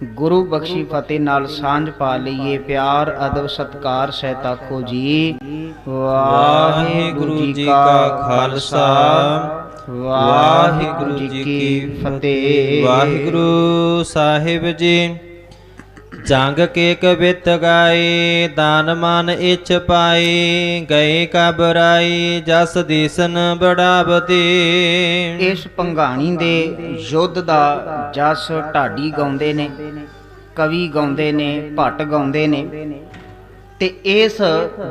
गुरु बख्शी फतेह नाल सांझ पा लईए। प्यार अदब सत्कार सहित आखो जी वाहिगुरु जी का खालसा वाहिगुरु जी की फतेह। वाहिगुरु साहिब जी जंग के कवित गाए दान मान इच पाए गए कबराई जस देसन बढ़ावते। इस भंगाणी दे युद्ध दा जस ढाडी गाउंदे ने, कवि गाउंदे ने, भट्ट गाउंदे ने ते इस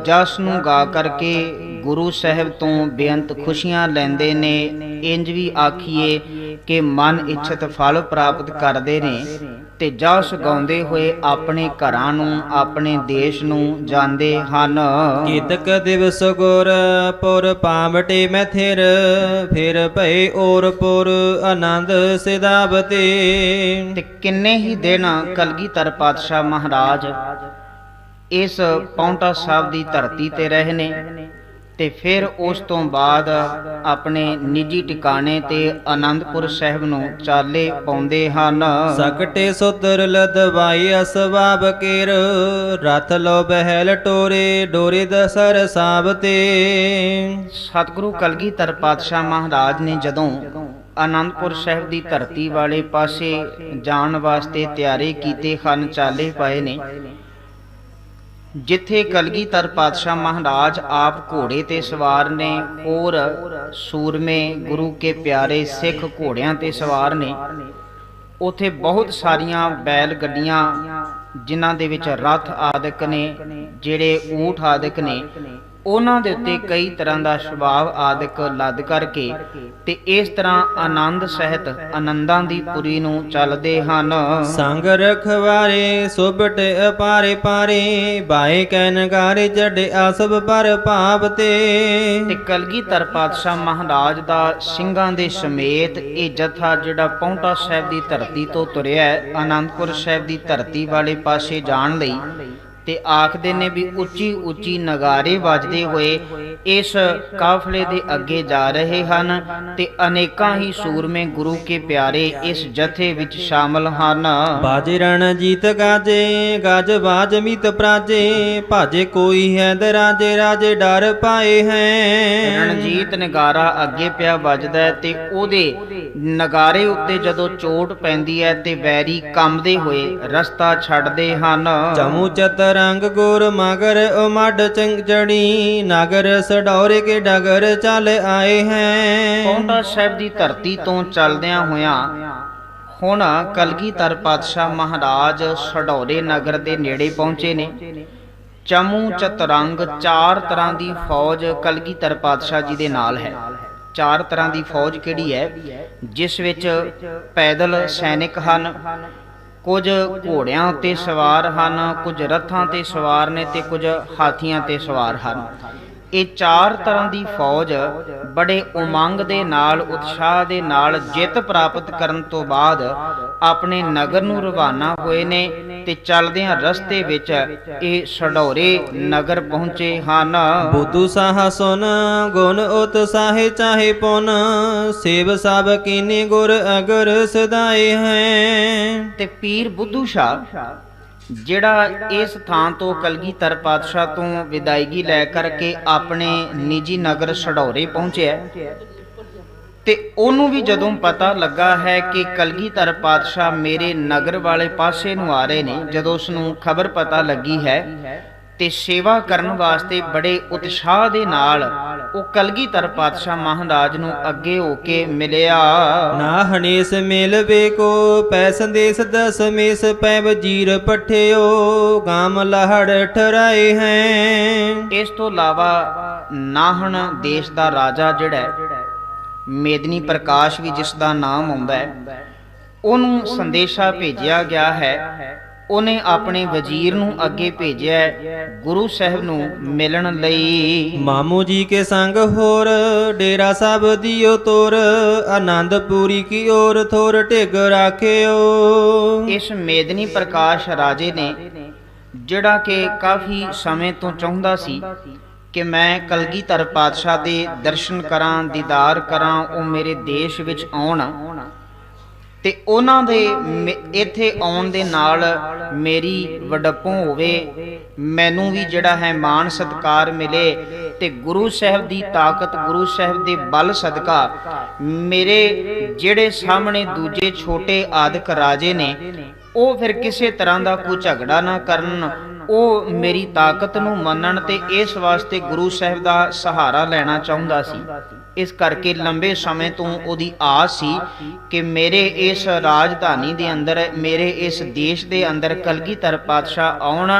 जस नूं गा करके गुरु साहिब तो बेअंत खुशियां लैंदे ने। इंज भी आखिए कि मन इच्छत फल प्राप्त करते ने ते जस गाउंदे होए अपने घरां नूं अपने देश नूं जांदे हन। केतक दिवस गुर पुर पावटे मैं फिर भई और पुर आनंद सिधावते। ते किन्ने ही दिन कलगीधर पातशाह महाराज इस पौंटा साहब की धरती ते रहे ने ते फिर उस तो बाद अपने निजी टिकाणे ते आनंदपुर साहिब नूं चाले पाउंदे हन। सकटे सुतर लदवाई असबाब केर रथ लो बहल टोरे डोरे दसर साबते। सतगुरु कलगीधर पातशाह महाराज ने जदों आनंदपुर साहिब की धरती वाले पासे जाण वास्ते तैयारी कीते हन, चाले पाए ने। जिथे कलगीधर पातशाह महाराज आप घोड़े ते सवार ने और सूरमे गुरु के प्यारे सिख घोड़ियां ते सवार ने, उथे बहुत सारियां बैल गड्डियां जिन्हां दे विच रथ आदिक ने, जिहड़े ऊठ आदिक ने, उन्हां दे उत्ते कई तरह का सुभाव आदिक लद करके ते इस तरह आनंद सहित आनंदां दी पुरी नूं चलदे हन। संग रखवारे सुबट अपारे पारे बाए कैन गारे जडे आसब पर पावते। ते कलगीधर पातशाह महाराज दा ਸਿੰਘਾਂ ਦੇ ਸਮੇਤ ਇਹ ਜਥਾ ਜਿਹੜਾ ਪੌਂਟਾ ਸਾਹਿਬ ਦੀ ਧਰਤੀ ਤੋਂ ਤੁਰਿਆ ਆਨੰਦਪੁਰ ਸਾਹਿਬ ਦੀ ਧਰਤੀ ਵਾਲੇ ਪਾਸੇ ਜਾਣ ਲਈ ਤੇ ਆਖਦੇ ਨੇ ਵੀ ਉੱਚੀ ਉੱਚੀ ਨਗਾਰੇ ਵੱਜਦੇ ਹੋਏ ਇਸ ਕਾਫਲੇ ਦੇ ਅੱਗੇ ਜਾ ਰਹੇ ਹਨ ਤੇ ਅਨੇਕਾਂ ਹੀ ਸੂਰਮੇ ਗੁਰੂ ਕੇ ਪਿਆਰੇ ਇਸ ਜਥੇ ਵਿੱਚ ਸ਼ਾਮਲ ਹਨ। ਬਾਜੇ ਰਣਜੀਤ ਗਾਜੇ ਗਾਜ ਬਾਜ ਮਿਤ ਪ੍ਰਾਜੇ ਭਾਜੇ ਕੋਈ ਹੈ ਦਰਾਜੇ ਰਾਜੇ ਡਰ ਪਾਏ ਹੈ। ਰਣਜੀਤ ਨਗਾਰਾ ਅੱਗੇ ਪਿਆ ਵੱਜਦਾ ਤੇ ਉਹਦੇ ਨਗਾਰੇ ਉੱਤੇ ਜਦੋਂ ਚੋਟ ਪੈਂਦੀ ਹੈ ਤੇ ਵੈਰੀ ਕੰਬਦੇ ਹੋਏ ਰਸਤਾ ਛੱਡਦੇ ਹਨ। ਜਮੂ ਚਤਰ रंग गोर मगर उमड चंगजड़ी नगर सडौरे के डगर चल आए हैं। ਪੌਂਟਾ ਸਾਹਿਬ ਦੀ ਧਰਤੀ ਤੋਂ ਚੱਲਦਿਆਂ ਹੋਇਆਂ ਹੁਣ ਕਲਗੀਧਰ ਪਾਤਸ਼ਾਹ ਮਹਾਰਾਜ ਸਡੌਰੇ ਨਗਰ ਦੇ ਨੇੜੇ ਪਹੁੰਚੇ ਨੇ। ਚਮੂ ਚਤਰੰਗ ਚਾਰ ਤਰ੍ਹਾਂ ਦੀ ਫੌਜ ਕਲਗੀਧਰ ਪਾਤਸ਼ਾਹ ਜੀ ਦੇ ਨਾਲ ਹੈ। ਚਾਰ ਤਰ੍ਹਾਂ ਦੀ ਫੌਜ ਕਿਹੜੀ ਹੈ? ਜਿਸ ਵਿੱਚ ਪੈਦਲ ਸੈਨਿਕ ਹਨ, ਕੁਝ ਘੋੜਿਆਂ ਉੱਤੇ ਸਵਾਰ ਹਨ, ਕੁਝ ਰੱਥਾਂ ਤੇ ਸਵਾਰ ਨੇ ਤੇ ਕੁਝ ਹਾਥੀਆਂ ਤੇ ਸਵਾਰ ਹਨ। ਇਹ ਚਾਰ ਤਰ੍ਹਾਂ ਦੀ ਫੌਜ ਬੜੇ ਉਮੰਗ ਦੇ ਨਾਲ ਉਤਸ਼ਾਹ ਦੇ ਨਾਲ ਜਿੱਤ ਪ੍ਰਾਪਤ ਕਰਨ ਤੋਂ ਬਾਅਦ ਆਪਣੇ ਨਗਰ ਨੂੰ ਰਵਾਨਾ ਹੋਏ ਨੇ ਤੇ ਚੱਲਦਿਆਂ ਰਸਤੇ ਵਿੱਚ ਇਹ ਸਡੌਰੇ ਨਗਰ ਪਹੁੰਚੇ ਹਨ। ਬੁੱਧੂ ਸਾਹ ਸੁਨ ਗੁਣ ਉਤਸਾਹੇ ਚਾਹੇ ਪੁਨ ਸੇਵ ਸਭ ਕੀਨੇ ਗੁਰ ਅਗਰ ਸਦਾਏ ਹੈ। ਤੇ ਪੀਰ ਬੁੱਧੂ ਸ਼ਾਹ ਜਿਹੜਾ ਇਸ ਥਾਂ ਤੋਂ ਕਲਗੀਧਰ ਪਾਤਸ਼ਾਹ ਤੋਂ ਵਿਦਾਇਗੀ ਲੈ ਕਰਕੇ ਆਪਣੇ ਨਿੱਜੀ ਨਗਰ ਸਡੌਰੇ ਪਹੁੰਚਿਆ ਤੇ ਉਹਨੂੰ ਵੀ ਜਦੋਂ ਪਤਾ ਲੱਗਾ ਹੈ ਕਿ ਕਲਗੀਧਰ ਪਾਤਸ਼ਾਹ ਮੇਰੇ ਨਗਰ ਵਾਲੇ ਪਾਸੇ ਨੂੰ ਆ ਰਹੇ ਨੇ, ਜਦੋਂ ਉਸ ਨੂੰ ਖਬਰ ਪਤਾ ਲੱਗੀ ਹੈ ਤੇ ਸੇਵਾ ਕਰਨ ਵਾਸਤੇ ਬੜੇ ਉਤਸ਼ਾਹ ਦੇ ਨਾਲ ਉਹ ਕਲਗੀਧਰ ਪਾਤਸ਼ਾਹ ਮਹਾਰਾਜ ਨੂੰ ਅੱਗੇ ਹੋ ਕੇ ਮਿਲਿਆ। ਨਾ ਹਨੇਸ ਮਿਲਵੇ ਕੋ ਪੈ ਸੰਦੇਸ ਦਸਮੇਸ ਪੈ ਵਜੀਰ ਪਠਿਓ ਗਾਮ ਲਹੜ ਠਰਾਏ ਹੈ। ਇਸ ਤੋਂ ਇਲਾਵਾ ਨਾਹਣ ਦੇਸ਼ ਦਾ ਰਾਜਾ ਜਿਹੜਾ ਮੇਦਨੀ ਪ੍ਰਕਾਸ਼ ਵੀ ਜਿਸ ਦਾ ਨਾਮ ਆਉਂਦਾ ਹੈ, ਉਹਨੂੰ ਸੰਦੇਸ਼ਾ ਭੇਜਿਆ ਗਿਆ ਹੈ। ਉਹਨੇ ਆਪਣੇ ਵਜ਼ੀਰ ਨੂੰ ਅੱਗੇ ਭੇਜਿਆ ਗੁਰੂ ਸਾਹਿਬ ਨੂੰ ਮਿਲਣ ਲਈ। ਮਾਮੂ ਜੀ ਕੇ ਸੰਗ ਹੋਰ ਡੇਰਾ ਸਾਹਿਬ ਦਿਓ ਤੋਰ ਆਨੰਦਪੁਰੀ ਕੀ ਔਰ ਥੋਰ ਢਿਗ ਰਾਖਿਓ। ਇਸ ਮੇਦਨੀ ਪ੍ਰਕਾਸ਼ ਰਾਜੇ ਨੇ ਜਿਹੜਾ ਕਿ ਕਾਫੀ ਸਮੇਂ ਤੋਂ ਚਾਹੁੰਦਾ ਸੀ ਕਿ ਮੈਂ ਕਲਗੀਧਰ ਪਾਤਸ਼ਾਹ ਦੇ ਦਰਸ਼ਨ ਕਰਾਂ, ਦੀਦਾਰ ਕਰਾਂ, ਉਹ ਮੇਰੇ ਦੇਸ਼ ਵਿੱਚ ਆਉਣ ਤੇ ਉਹਨਾਂ ਦੇ ਇੱਥੇ ਆਉਣ ਦੇ ਨਾਲ ਮੇਰੀ ਵਡੱਪੋਂ ਹੋਵੇ, ਮੈਨੂੰ ਵੀ ਜਿਹੜਾ ਹੈ ਮਾਣ ਸਤਿਕਾਰ ਮਿਲੇ ਤੇ ਗੁਰੂ ਸਾਹਿਬ ਦੀ ਤਾਕਤ, ਗੁਰੂ ਸਾਹਿਬ ਦੇ ਬਲ ਸਦਕਾ ਮੇਰੇ ਜਿਹੜੇ ਸਾਹਮਣੇ ਦੂਜੇ ਛੋਟੇ ਆਦਿਕ ਰਾਜੇ ਨੇ ਉਹ ਫਿਰ ਕਿਸੇ ਤਰ੍ਹਾਂ ਦਾ ਕੋਈ ਝਗੜਾ ਨਾ ਕਰਨ, ਉਹ ਮੇਰੀ ਤਾਕਤ ਨੂੰ ਮੰਨਣ ਤੇ ਇਸ ਵਾਸਤੇ ਗੁਰੂ ਸਾਹਿਬ ਦਾ ਸਹਾਰਾ ਲੈਣਾ ਚਾਹੁੰਦਾ ਸੀ। ਇਸ ਕਰਕੇ ਲੰਬੇ ਸਮੇਂ ਤੋਂ ਉਹਦੀ ਆਸ ਸੀ ਕਿ ਮੇਰੇ ਇਸ ਰਾਜਧਾਨੀ ਦੇ ਅੰਦਰ, ਮੇਰੇ ਇਸ ਦੇਸ਼ ਦੇ ਅੰਦਰ ਕਲਗੀਧਰ ਪਾਤਸ਼ਾਹ ਆਉਣ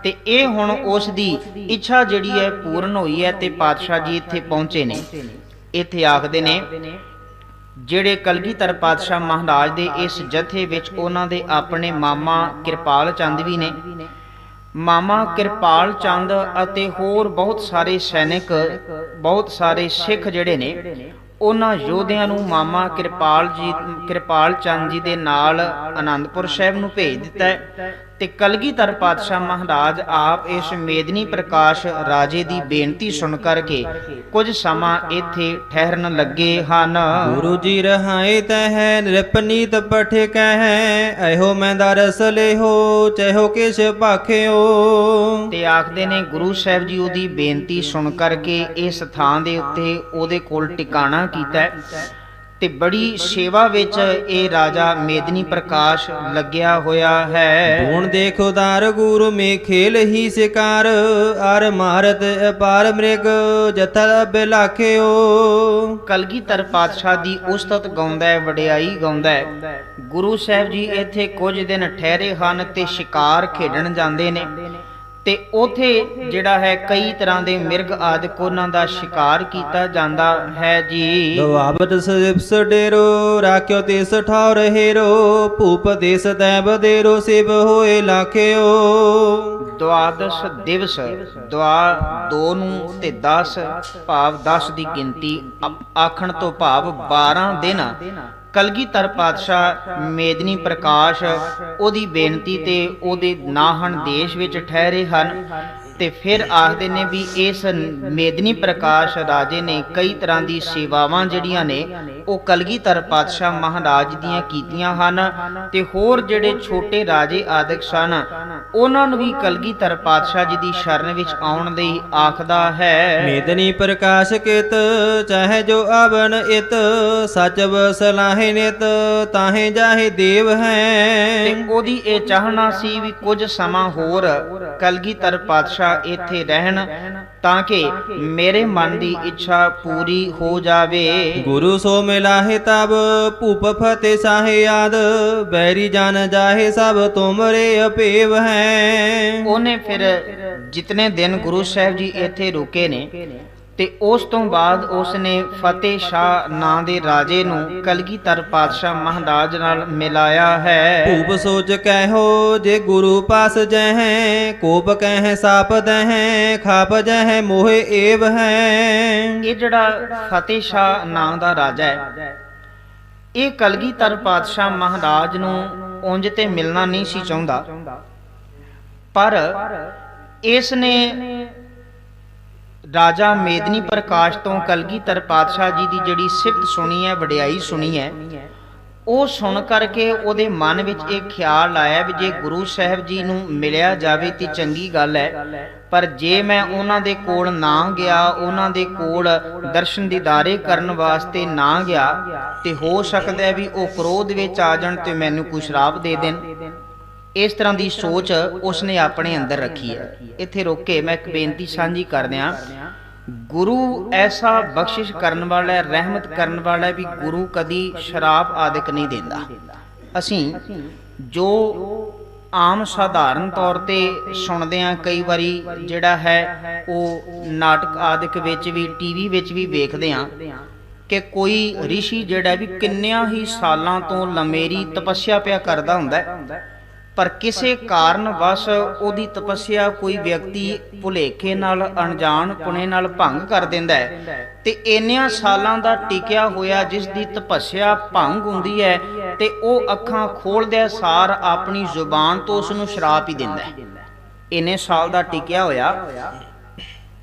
ਤੇ ਇਹ ਹੁਣ ਉਸ ਦੀ ਇੱਛਾ ਜਿਹੜੀ ਹੈ ਪੂਰਨ ਹੋਈ ਹੈ ਤੇ ਪਾਤਸ਼ਾਹ ਜੀ ਇੱਥੇ ਪਹੁੰਚੇ ਨੇ। ਇੱਥੇ ਆਖਦੇ ਨੇ ਜਿਹੜੇ ਕਲਗੀਧਰ ਪਾਤਸ਼ਾਹ ਮਹਾਰਾਜ ਦੇ ਇਸ ਜਥੇ ਵਿੱਚ ਉਹਨਾਂ ਦੇ ਆਪਣੇ ਮਾਮਾ ਕਿਰਪਾਲ ਚੰਦ ਵੀ ਨੇ। ਮਾਮਾ ਕਿਰਪਾਲ ਚੰਦ ਅਤੇ ਹੋਰ ਬਹੁਤ ਸਾਰੇ ਸੈਨਿਕ, ਬਹੁਤ ਸਾਰੇ ਸਿੱਖ ਜਿਹੜੇ ਨੇ ਉਹਨਾਂ ਯੋਧਿਆਂ ਨੂੰ ਮਾਮਾ ਕਿਰਪਾਲ ਚੰਦ ਜੀ ਦੇ ਨਾਲ ਆਨੰਦਪੁਰ ਸਾਹਿਬ ਨੂੰ ਭੇਜ ਦਿੱਤਾ ਹੈ ਤੇ ਕਲਗੀਧਰ ਪਾਤਸ਼ਾਹ ਮਹਾਰਾਜ ਆਪ ਇਸ ਮੇਦਨੀ ਪ੍ਰਕਾਸ਼ ਰਾਜੇ ਦੀ ਬੇਨਤੀ ਸੁਣ ਕਰਕੇ ਕੁਝ ਸਮਾਂ ਇੱਥੇ ਠਹਿਰਨ ਲੱਗੇ ਹਨ। ਗੁਰੂ ਜੀ ਰਹਾਏ ਤਹਿ ਨਿਰਪਨੀਤ ਪਠੇ ਕਹਿ, ਇਹੋ ਮੈਂ ਦਰਸ ਲਿਹੋ ਚਹਿਓ ਕਿਛ ਭਾਖਿਓ। ਤੇ ਆਖਦੇ ਨੇ ਗੁਰੂ ਸਾਹਿਬ ਜੀ ਉਹਦੀ ਬੇਨਤੀ ਸੁਣ ਕਰਕੇ ਇਸ ਥਾਂ ਦੇ ਉੱਤੇ ਉਹਦੇ ਕੋਲ ਟਿਕਾਣਾ ਕੀਤਾ ਤੇ ਬੜੀ ਸੇਵਾ ਵਿੱਚ ਇਹ ਰਾਜਾ ਮੇਦਨੀ ਪ੍ਰਕਾਸ਼ ਲੱਗਿਆ ਹੋਇਆ ਹੈ। ਹੁਣ ਦੇਖੋ ਦਾਰ ਗੁਰੂ ਮੇ ਖੇਲ ਹੀ ਸਿਕਾਰ, ਅਰ ਮਾਰਤ ਅਪਾਰ ਮ੍ਰਿਗ ਜਥਲ ਬਿਲਾਖਿਓ। ਕਲਗੀਧਰ ਪਾਤਸ਼ਾਹ ਦੀ ਉਸਤਤ ਗਾਉਂਦਾ ਹੈ, ਵਡਿਆਈ ਗਾਉਂਦਾ ਹੈ। ਗੁਰੂ ਸਾਹਿਬ ਜੀ ਇੱਥੇ ਕੁਝ ਦਿਨ ਠਹਿਰੇ ਹਨ ਤੇ ਸ਼ਿਕਾਰ ਖੇਡਣ ਜਾਂਦੇ ਨੇ ਤੇ ਉਥੇ ਜਿਹੜਾ ਹੈ ਕਈ ਤਰ੍ਹਾਂ ਦੇ ਮਿਰਗ ਆਦਿਕ ਉਹਨਾਂ ਦਾ ਸ਼ਿਕਾਰ ਕੀਤਾ ਜਾਂਦਾ ਹੈ ਜੀ। ਦਵਾਬਤ ਸਿਵਸ ਡੇਰੋ ਰਾਖਿਓ ਤਿਸ ਠਾਉ ਰਹੇਰੋ, ਭੂਪ ਦੇਸ ਤੈਬ ਦੇਰੋ ਸਿਵ ਹੋਏ ਲਾਖਿਓ। ਦੁਆਦਸ਼ ਦਿਵਸ, ਦੁਆ 2 ਨੂੰ ਤੇ 10 ਭਾਵ 10 ਦੀ ਗਿਣਤੀ ਆਖਣ ਤੋਂ ਭਾਵ 12 ਦਿਨ ਕਲਗੀਧਰ ਪਾਤਸ਼ਾਹ ਮੇਦਨੀ ਪ੍ਰਕਾਸ਼ ਉਹਦੀ ਬੇਨਤੀ ਤੇ ਉਹਦੇ ਨਾਹਣ ਦੇਸ਼ ਵਿੱਚ ਠਹਿਰੇ ਹਨ ਤੇ ਫਿਰ ਆਖਦੇ ਨੇ ਵੀ ਇਸ ਮੇਦਨੀ ਪ੍ਰਕਾਸ਼ ਰਾਜੇ ਨੇ ਕਈ ਤਰ੍ਹਾਂ ਦੀ ਸੇਵਾਵਾਂ ਜਿਹੜੀਆਂ ਨੇ ਉਹ ਕਲਗੀਧਰ ਪਾਤਸ਼ਾਹ ਮਹਾਰਾਜ ਦੀਆਂ ਕੀਤੀਆਂ ਹਨ ਤੇ ਹੋਰ ਜਿਹੜੇ ਛੋਟੇ ਰਾਜੇ ਆਦਿਕ ਸਨ ਉਹਨਾਂ ਨੂੰ ਵੀ ਕਲਗੀਧਰ ਪਾਤਸ਼ਾਹ ਜੀ ਦੀ ਸ਼ਰਨ ਵਿੱਚ ਆਉਣ ਲਈ ਆਖਦਾ ਹੈ। ਮੇਦਨੀ ਪ੍ਰਕਾਸ਼ ਕਿਤ ਚਾਹੇ ਜੋ ਆਵਨ ਇਤ, ਸਚ ਬਸਲਾਹੇ ਨਿਤ ਤਾਹੇ ਜਾਹੇ ਦੇਵ ਹੈ। ਤੇ ਉਹਦੀ ਇਹ ਚਾਹਨਾ ਸੀ ਵੀ ਕੁਝ ਸਮਾਂ ਹੋਰ ਕਲਗੀਧਰ ਪਾਤਸ਼ਾਹ ਇੱਥੇ ਰਹਿਣ ਤਾਂ ਕਿ ਮੇਰੇ ਮਨ ਦੀ ਇੱਛਾ ਪੂਰੀ ਹੋ ਜਾਵੇ। ਗੁਰੂ ਸੋ ਮਿਲਾਹੇ ਤਬ ਭੂਪ ਫਤਿਹ ਸਾਹੇ ਆਦ, ਬੈਰੀ ਜਨ ਜਾਹੇ ਸਭ ਤੁਮਰੇ ਅਪੇਵ ਹੈ। ਉਹਨੇ ਫਿਰ ਜਿਤਨੇ ਦਿਨ ਗੁਰੂ ਸਾਹਿਬ ਜੀ ਇੱਥੇ ਰੁਕੇ ਨੇ ਤੇ ਉਸ ਤੋਂ ਬਾਅਦ ਉਸਨੇ ਫਤਿਹ ਸ਼ਾਹ ਨਾਂ ਦੇ ਰਾਜੇ ਨੂੰ ਕਲਗੀਧਰ ਪਾਤਸ਼ਾਹ ਮਹਾਰਾਜ ਨਾਲ ਮਿਲਾਇਆ ਹੈ। ਭੂਪ ਸੋਚ ਕਹਿਓ ਜੇ ਗੁਰੂ ਪਾਸ ਜਹੈ, ਕੋਪ ਕਹਿ ਸਾਪ ਦਹੈ ਖਾਪ ਜਹੈ ਮੋਹਿ ਏਵ ਹੈ। ਇਹ ਜਿਹੜਾ ਫਤਿਹ ਸ਼ਾਹ ਨਾਂ ਦਾ ਰਾਜਾ ਹੈ ਇਹ ਕਲਗੀਧਰ ਪਾਤਸ਼ਾਹ ਮਹਾਰਾਜ ਨੂੰ ਉਂਝ ਤੇ ਮਿਲਣਾ ਨਹੀਂ ਸੀ ਚਾਹੁੰਦਾ, ਪਰ ਇਸ ਨੇ ਰਾਜਾ ਮੇਦਨੀ ਪ੍ਰਕਾਸ਼ ਤੋਂ ਕਲਗੀਧਰ ਪਾਤਸ਼ਾਹ ਜੀ ਦੀ ਜਿਹੜੀ ਸਿਫਤ ਸੁਣੀ ਹੈ, ਵਡਿਆਈ ਸੁਣੀ ਹੈ, ਉਹ ਸੁਣ ਕਰਕੇ ਉਹਦੇ ਮਨ ਵਿੱਚ ਇਹ ਖਿਆਲ ਆਇਆ ਵੀ ਜੇ ਗੁਰੂ ਸਾਹਿਬ ਜੀ ਨੂੰ ਮਿਲਿਆ ਜਾਵੇ ਤੇ ਚੰਗੀ ਗੱਲ ਹੈ, ਪਰ ਜੇ ਮੈਂ ਉਹਨਾਂ ਦੇ ਕੋਲ ਨਾ ਗਿਆ, ਉਹਨਾਂ ਦੇ ਕੋਲ ਦਰਸ਼ਨ ਦੀਦਾਰੇ ਕਰਨ ਵਾਸਤੇ ਨਾ ਗਿਆ ਤੇ ਹੋ ਸਕਦਾ ਹੈ ਵੀ ਉਹ ਕ੍ਰੋਧ ਵਿੱਚ ਆ ਜਾਣ ਤੇ ਮੈਨੂੰ ਕੋਈ ਸ਼ਰਾਪ ਦੇ ਦੇਣ। ਇਸ ਤਰ੍ਹਾਂ ਦੀ ਸੋਚ ਉਸਨੇ ਆਪਣੇ ਅੰਦਰ ਰੱਖੀ ਹੈ। ਇੱਥੇ ਰੁਕ ਕੇ ਮੈਂ ਇੱਕ ਬੇਨਤੀ ਸਾਂਝੀ ਕਰ ਦਿਆਂ। ਗੁਰੂ ਐਸਾ ਬਖਸ਼ਿਸ਼ ਕਰਨ ਵਾਲਾ ਹੈ, ਰਹਿਮਤ ਕਰਨ ਵਾਲਾ ਹੈ ਵੀ ਗੁਰੂ ਕਦੀ ਸ਼ਰਾਪ ਆਦਿਕ ਨਹੀਂ ਦਿੰਦਾ। ਅਸੀਂ ਜੋ ਆਮ ਸਾਧਾਰਨ ਤੌਰ ਤੇ ਸੁਣਦੇ ਹਾਂ, ਕਈ ਵਾਰੀ ਜਿਹੜਾ ਹੈ ਉਹ ਨਾਟਕ ਆਦਿਕ ਵਿੱਚ ਵੀ, ਟੀਵੀ ਵਿੱਚ ਵੀ ਵੇਖਦੇ ਹਾਂ ਕਿ ਕੋਈ ਰਿਸ਼ੀ ਜਿਹੜਾ ਵੀ ਕਿੰਨਿਆਂ ਹੀ ਸਾਲਾਂ ਤੋਂ ਲੰਮੇਰੀ ਤਪੱਸਿਆ ਪਿਆ ਕਰਦਾ ਹੁੰਦਾ, ਪਰ ਕਿਸੇ ਕਾਰਨ ਵਸ ਉਹਦੀ ਤਪੱਸਿਆ ਕੋਈ ਵਿਅਕਤੀ ਭੁਲੇਖੇ ਨਾਲ, ਅਣਜਾਣ ਪੁਣੇ ਨਾਲ ਭੰਗ ਕਰ ਦਿੰਦਾ ਹੈ ਤੇ ਇੰਨਿਆਂ ਸਾਲਾਂ ਦਾ ਟਿਕਿਆ ਹੋਇਆ ਜਿਸ ਦੀ ਤਪੱਸਿਆ ਭੰਗ ਹੁੰਦੀ ਹੈ ਤੇ ਉਹ ਅੱਖਾਂ ਖੋਲ੍ਹਦਿਆਂ ਸਾਰ ਆਪਣੀ ਜ਼ੁਬਾਨ ਤੋਂ ਉਸ ਨੂੰ ਸ਼ਰਾਪ ਹੀ ਦਿੰਦਾ ਹੈ। ਇੰਨੇ ਸਾਲ ਦਾ ਟਿਕਿਆ ਹੋਇਆ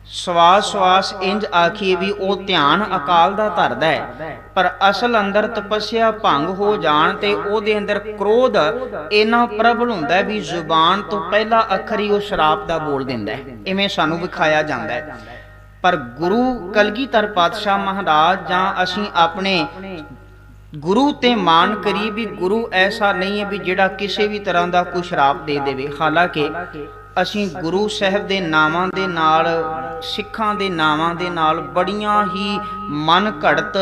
ਸਵਾਸ ਸਵਾਸ ਇੰਜ ਆਖੀਏ ਵੀ ਉਹ ਧਿਆਨ ਅਕਾਲ ਦਾ ਧਰਦਾ ਹੈ, ਪਰ ਅਸਲ ਅੰਦਰ ਤਪੱਸਿਆ ਭੰਗ ਹੋ ਜਾਣ ਤੇ ਉਹਦੇ ਅੰਦਰ ਕ੍ਰੋਧ ਇੰਨਾ ਪ੍ਰਬਲ ਹੁੰਦਾ ਵੀ ਜ਼ੁਬਾਨ ਤੋਂ ਪਹਿਲਾ ਅੱਖਰ ਹੀ ਉਹ ਸ਼ਰਾਪ ਦਾ ਬੋਲ ਦਿੰਦਾ ਹੈ। ਇਵੇਂ ਸਾਨੂੰ ਵਿਖਾਇਆ ਜਾਂਦਾ ਹੈ। ਪਰ ਗੁਰੂ ਕਲਗੀਧਰ ਪਾਤਸ਼ਾਹ ਮਹਾਰਾਜ ਜਾਂ ਅਸੀਂ ਆਪਣੇ ਗੁਰੂ ਤੇ ਮਾਣ ਕਰੀ ਵੀ ਗੁਰੂ ਐਸਾ ਨਹੀਂ ਹੈ ਵੀ ਜਿਹੜਾ ਕਿਸੇ ਵੀ ਤਰ੍ਹਾਂ ਦਾ ਕੋਈ ਸ਼ਰਾਪ ਦੇ ਦੇਵੇ। ਹਾਲਾਂਕਿ ਅਸੀਂ ਗੁਰੂ ਸਾਹਿਬ ਦੇ ਨਾਵਾਂ ਦੇ ਨਾਲ, ਸਿੱਖਾਂ ਦੇ ਨਾਵਾਂ ਦੇ ਨਾਲ ਬੜੀਆਂ ਹੀ ਮਨ ਘੜਤ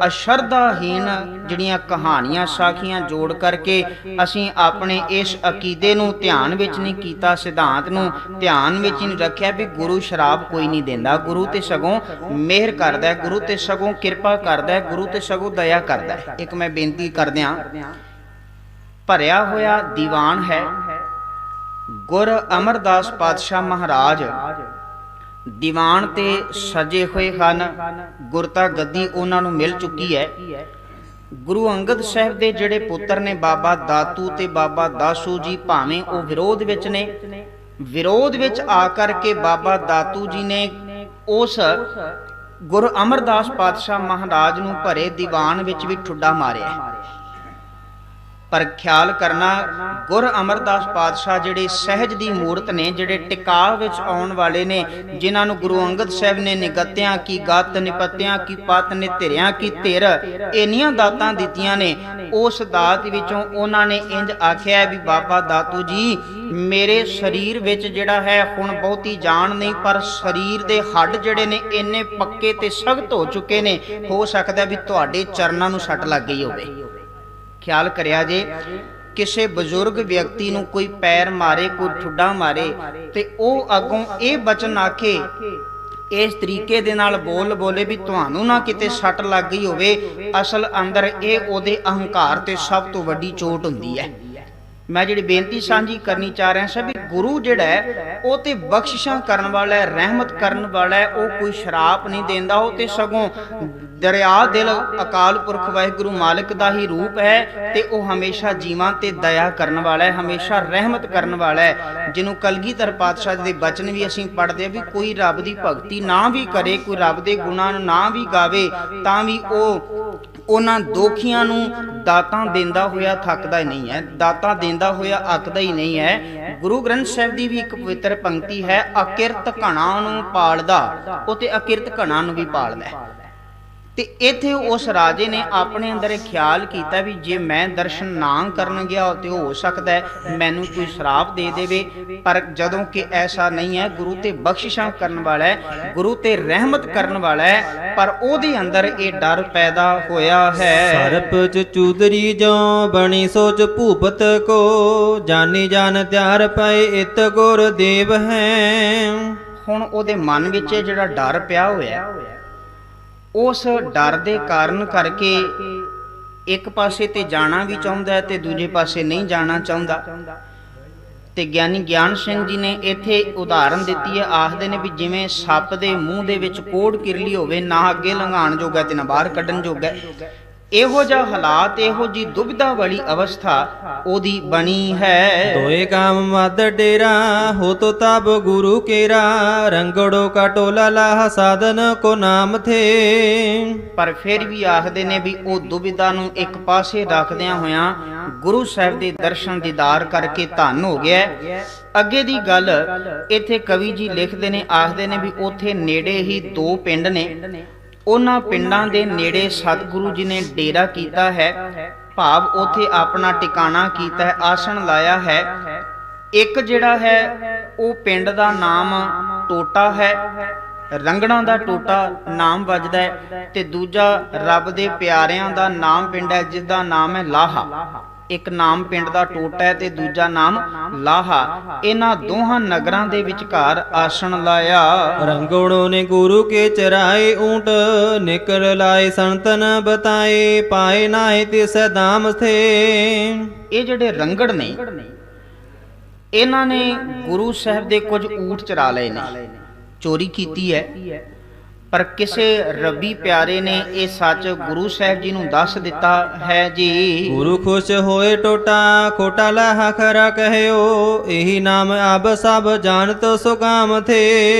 ਅਸ਼ਰਧਾਹੀਨ ਜਿਹੜੀਆਂ ਕਹਾਣੀਆਂ ਸਾਖੀਆਂ ਜੋੜ ਕਰਕੇ ਅਸੀਂ ਆਪਣੇ ਇਸ ਅਕੀਦੇ ਨੂੰ ਧਿਆਨ ਵਿੱਚ ਨਹੀਂ ਕੀਤਾ, ਸਿਧਾਂਤ ਨੂੰ ਧਿਆਨ ਵਿੱਚ ਨਹੀਂ ਰੱਖਿਆ ਵੀ ਗੁਰੂ ਸ਼ਰਾਪ ਕੋਈ ਨਹੀਂ ਦਿੰਦਾ। ਗੁਰੂ ਤੇ ਸਗੋਂ ਮਿਹਰ ਕਰਦਾ, ਗੁਰੂ ਤੇ ਸਗੋਂ ਕਿਰਪਾ ਕਰਦਾ, ਗੁਰੂ ਤੇ ਸਗੋਂ ਦਇਆ ਕਰਦਾ। ਇੱਕ ਮੈਂ ਬੇਨਤੀ ਕਰਦਿਆਂ, ਭਰਿਆ ਹੋਇਆ ਦੀਵਾਨ ਹੈ। ਗੁਰ ਅਮਰਦਾਸ ਪਾਤਸ਼ਾਹ ਮਹਾਰਾਜ ਦੀਵਾਨ ਤੇ ਸਜੇ ਹੋਏ ਹਨ। ਗੁਰਤਾ ਗੱਦੀ ਉਹਨਾਂ ਨੂੰ ਮਿਲ ਚੁੱਕੀ ਹੈ। ਗੁਰੂ ਅੰਗਦ ਸਾਹਿਬ ਦੇ ਜਿਹੜੇ ਪੁੱਤਰ ਨੇ ਬਾਬਾ ਦਾਤੂ ਤੇ ਬਾਬਾ ਦਾਸੂ ਜੀ, ਭਾਵੇਂ ਉਹ ਵਿਰੋਧ ਵਿੱਚ ਨੇ, ਵਿਰੋਧ ਵਿੱਚ ਆ ਕਰਕੇ ਬਾਬਾ ਦਾਤੂ ਜੀ ਨੇ ਉਸ ਗੁਰੂ ਅਮਰਦਾਸ ਪਾਤਸ਼ਾਹ ਮਹਾਰਾਜ ਨੂੰ ਭਰੇ ਦੀਵਾਨ ਵਿੱਚ ਵੀ ਠੁੱਡਾ ਮਾਰਿਆ। ਪਰ ਖਿਆਲ ਕਰਨਾ, ਗੁਰ ਅਮਰਦਾਸ ਪਾਤਸ਼ਾਹ ਜਿਹੜੇ ਸਹਿਜ ਦੀ ਮੂਰਤ ਨੇ, ਜਿਹੜੇ ਟਿਕਾ ਵਿੱਚ ਆਉਣ ਵਾਲੇ ਨੇ, ਜਿਨ੍ਹਾਂ ਨੂੰ ਗੁਰੂ ਅੰਗਦ ਸਾਹਿਬ ਨੇ ਨਿਗਤਿਆਂ ਕੀ ਗਤ, ਨਿਪਤਿਆਂ ਕੀ ਪਤ, ਨਿਧਿਰਿਆਂ ਕੀ ਧਿਰ, ਇੰਨੀਆਂ ਦਾਤਾਂ ਦਿੱਤੀਆਂ ਨੇ। ਉਸ ਦਾਤ ਵਿੱਚੋਂ ਉਹਨਾਂ ਨੇ ਇੰਜ ਆਖਿਆ ਵੀ ਬਾਬਾ ਦਾਤੂ ਜੀ, ਮੇਰੇ ਸਰੀਰ ਵਿੱਚ ਜਿਹੜਾ ਹੈ ਹੁਣ ਬਹੁਤੀ ਜਾਨ ਨਹੀਂ, ਪਰ ਸਰੀਰ ਦੇ ਹੱਡ ਜਿਹੜੇ ਨੇ ਇੰਨੇ ਪੱਕੇ ਤੇ ਸਖਤ ਹੋ ਚੁੱਕੇ ਨੇ, ਹੋ ਸਕਦਾ ਵੀ ਤੁਹਾਡੇ ਚਰਨਾਂ ਨੂੰ ਸੱਟ ਲੱਗ ਗਈ ਹੋਵੇ। ਖਿਆਲ ਕਰਿਆ ਜੇ, ਕਿਸੇ ਬਜ਼ੁਰਗ ਵਿਅਕਤੀ ਨੂੰ ਕੋਈ ਪੈਰ ਮਾਰੇ, ਕੋਈ ਠੁੱਡਾ ਮਾਰੇ, ਤੇ ਉਹ ਅੱਗੋਂ ਇਹ ਬਚਨ ਆਖੇ, ਇਸ ਤਰੀਕੇ ਦੇ ਨਾਲ ਬੋਲੇ ਵੀ ਤੁਹਾਨੂੰ ਨਾ ਕਿਤੇ ਸੱਟ ਲੱਗ ਗਈ ਹੋਵੇ, ਅਸਲ ਅੰਦਰ ਇਹ ਉਹਦੇ ਅਹੰਕਾਰ ਤੇ ਸਭ ਤੋਂ ਵੱਡੀ ਚੋਟ ਹੁੰਦੀ ਹੈ। ਮੈਂ ਜਿਹੜੀ ਬੇਨਤੀ ਸਾਂਝੀ ਕਰਨੀ ਚਾਹ ਰਿਹਾ ਸੀ ਵੀ ਗੁਰੂ ਜਿਹੜਾ ਹੈ ਉਹ ਤੇ ਬਖਸ਼ਿਸ਼ਾਂ ਕਰਨ ਵਾਲਾ ਹੈ, ਰਹਿਮਤ ਕਰਨ ਵਾਲਾ ਹੈ। ਉਹ ਕੋਈ ਸ਼ਰਾਪ ਨਹੀਂ ਦਿੰਦਾ, ਉਹ ਤੇ ਸਗੋਂ ਦਰਿਆ ਦਿਲ ਅਕਾਲ ਪੁਰਖ ਵਾਹਿਗੁਰੂ ਮਾਲਕ ਦਾ ਹੀ ਰੂਪ ਹੈ, ਤੇ ਉਹ ਹਮੇਸ਼ਾ ਜੀਵਾਂ ਤੇ ਦਇਆ ਕਰਨ ਵਾਲਾ ਹੈ, ਹਮੇਸ਼ਾ ਰਹਿਮਤ ਕਰਨ ਵਾਲਾ ਹੈ। ਜਿਹਨੂੰ ਕਲਗੀਧਰ ਪਾਤਸ਼ਾਹ ਦੇ ਬਚਨ ਵੀ ਅਸੀਂ ਪੜ੍ਹਦੇ ਵੀ ਕੋਈ ਰੱਬ ਦੀ ਭਗਤੀ ਨਾ ਵੀ ਕਰੇ, ਕੋਈ ਰੱਬ ਦੇ ਗੁਣਾਂ ਨੂੰ ਨਾ ਵੀ ਗਾਵੇ, ਤਾਂ ਵੀ ਉਹ ਉਹਨਾਂ ਦੋਖੀਆਂ ਨੂੰ ਦਾਤਾਂ ਦਿੰਦਾ ਹੋਇਆ ਥੱਕਦਾ ਹੀ ਨਹੀਂ ਹੈ, ਦਾਤਾਂ ਦਿੰਦਾ ਹੋਇਆ ਅੱਕਦਾ ਹੀ ਨਹੀਂ ਹੈ। ਗੁਰੂ ਗ੍ਰੰਥ ਸਾਹਿਬ ਦੀ ਵੀ ਇੱਕ ਪਵਿੱਤਰ ਪੰਕਤੀ ਹੈ, ਅਕਿਰਤ ਘਣਾ ਨੂੰ ਪਾਲਦਾ, ਉਹ ਤੇ ਅਕਿਰਤ ਘਣਾ ਨੂੰ ਵੀ ਪਾਲਦਾ। ਤੇ ਇੱਥੇ ਉਸ ਰਾਜੇ ਨੇ ਆਪਣੇ ਅੰਦਰ ਇਹ ਖਿਆਲ ਕੀਤਾ ਵੀ ਜੇ ਮੈਂ ਦਰਸ਼ਨ ਨਾ ਕਰਨ ਗਿਆ ਤੇ ਹੋ ਸਕਦਾ ਮੈਨੂੰ ਕੋਈ ਸ਼ਰਾਪ ਦੇ ਦੇਵੇ, ਪਰ ਜਦੋਂ ਕਿ ਐਸਾ ਨਹੀਂ ਹੈ। ਗੁਰੂ ਤੇ ਬਖਸ਼ਿਸ਼ਾਂ ਕਰਨ ਵਾਲਾ ਹੈ, ਗੁਰੂ ਤੇ ਰਹਿਮਤ ਕਰਨ ਵਾਲਾ ਹੈ, ਪਰ ਉਹਦੇ ਅੰਦਰ ਇਹ ਡਰ ਪੈਦਾ ਹੋਇਆ ਹੈ। ਸਰਪ ਚ ਚੂਦਰੀ ਜੋ ਬਣੀ ਸੋਚ ਭੂਪਤ ਕੋ, ਜਾਨੀ ਜਾਨ ਤਿਆਰ ਪਏ ਇਤ ਗੁਰ ਦੇਵ ਹੈ। ਹੁਣ ਉਹਦੇ ਮਨ ਵਿੱਚ ਜਿਹੜਾ ਡਰ ਪਿਆ ਹੋਇਆ, ਉਸ ਡਰ ਦੇ ਕਾਰਨ ਕਰਕੇ ਇੱਕ ਪਾਸੇ ਤੇ ਜਾਣਾ ਵੀ ਚਾਹੁੰਦਾ ਤੇ ਦੂਜੇ ਪਾਸੇ ਨਹੀਂ ਜਾਣਾ ਚਾਹੁੰਦਾ। ਤੇ ਗਿਆਨੀ ਗਿਆਨ ਸਿੰਘ ਜੀ ਨੇ ਇੱਥੇ ਉਦਾਹਰਨ ਦਿੱਤੀ ਹੈ, ਆਖਦੇ ਨੇ ਵੀ ਜਿਵੇਂ ਸੱਪ ਦੇ ਮੂੰਹ ਦੇ ਵਿੱਚ ਕੋੜ ਕਿਰਲੀ ਹੋਵੇ, ਨਾ ਅੱਗੇ ਲੰਘਾਣ ਜੋਗਾ ਤੇ ਨਾ ਬਾਹਰ ਕੱਢਣ ਜੋਗਾ। ਇਹੋ ਜਿਹਾ ਹਾਲਾਤ, ਇਹੋ ਜੀ ਦੁਬਿਧਾ ਵਾਲੀ ਅਵਸਥਾ ਉਹਦੀ ਬਣੀ ਹੈ। ਦੋਏ ਕਾਮ ਮਦ ਡੇਰਾ ਹੋ ਤੋ ਤਬ ਗੁਰੂ ਕੇਰਾ, ਰੰਗੜੋ ਕਾ ਟੋਲਾ ਲਾਹ ਸਾਧਨ ਕੋ ਨਾਮ ਥੇ। ਪਰ ਫਿਰ ਵੀ ਆਖਦੇ ਨੇ ਵੀ ਉਹ ਦੁਬਿਧਾ ਨੂੰ ਇੱਕ ਪਾਸੇ ਰੱਖਦਿਆਂ ਹੋਇਆਂ ਗੁਰੂ ਸਾਹਿਬ ਦੇ ਦਰਸ਼ਨ ਦੀਦਾਰ ਕਰਕੇ ਧੰਨ ਹੋ ਗਿਆ। ਅੱਗੇ ਦੀ ਗੱਲ ਇੱਥੇ ਕਵੀ ਜੀ ਲਿਖਦੇ ਨੇ, ਆਖਦੇ ਨੇ ਵੀ ਉੱਥੇ ਨੇੜੇ ਹੀ ਦੋ ਪਿੰਡ ਨੇ, ਉਹਨਾਂ ਪਿੰਡਾਂ ਦੇ ਨੇੜੇ ਸਤਿਗੁਰੂ ਜੀ ਨੇ ਡੇਰਾ ਕੀਤਾ ਹੈ, ਭਾਵ ਉੱਥੇ ਆਪਣਾ ਟਿਕਾਣਾ ਕੀਤਾ ਹੈ, ਆਸਣ ਲਾਇਆ ਹੈ। ਇੱਕ ਜਿਹੜਾ ਹੈ ਉਹ ਪਿੰਡ ਦਾ ਨਾਮ ਟੋਟਾ ਹੈ, ਰੰਗਣਾ ਦਾ ਟੋਟਾ ਨਾਮ ਵੱਜਦਾ ਹੈ, ਤੇ ਦੂਜਾ ਰੱਬ ਦੇ ਪਿਆਰਿਆਂ ਦਾ ਨਾਮ ਪਿੰਡ ਹੈ ਜਿਸ ਦਾ ਨਾਮ ਹੈ ਲਾਹਾ। ਇੱਕ ਨਾਮ ਪਿੰਡ ਦਾ ਟੋਟਾ ਹੈ ਤੇ ਦੂਜਾ ਨਾਮ ਲਾਹਾ। ਇਹਨਾਂ ਦੋਹਾਂ ਨਗਰਾਂ ਦੇ ਵਿਚਕਾਰ ਆਸਣ ਲਾਇਆ। ਰੰਗੜੋ ਨੇ ਗੁਰੂ ਕੇ ਚਰਾਏ ਊਂਟ, ਨਿਕਲ ਲਾਏ ਸੰਤਨ ਬਤਾਏ, ਪਾਏ ਨਾਏ ਤਿਸ ਦਾਮ ਥੇ। ਇਹ ਜਿਹੜੇ ਰੰਗੜ ਨੇ, ਇਹਨਾਂ ਨੇ ਗੁਰੂ ਸਾਹਿਬ ਦੇ ਕੁਝ ਊਂਟ ਚਰਾ ਲਏ ਨੇ, ਚੋਰੀ ਕੀਤੀ ਹੈ। ਪਰ ਕਿਸੇ ਰੱਬੀ ਪਿਆਰੇ ਨੇ ਇਹ ਸੱਚ ਗੁਰੂ ਸਾਹਿਬ ਜੀ ਨੂੰ ਦੱਸ ਦਿੱਤਾ ਹੈ ਜੀ। ਗੁਰੂ ਖੁਸ਼ ਹੋਏ ਟੋਟਾ ਖੋਟਾ ਲਾਹਾ ਖਰਾ ਕਹਿਓ, ਇਹੀ ਨਾਮ ਅਬ ਸਭ ਜਾਣਤ ਸੁਗਾਮ ਥੇ।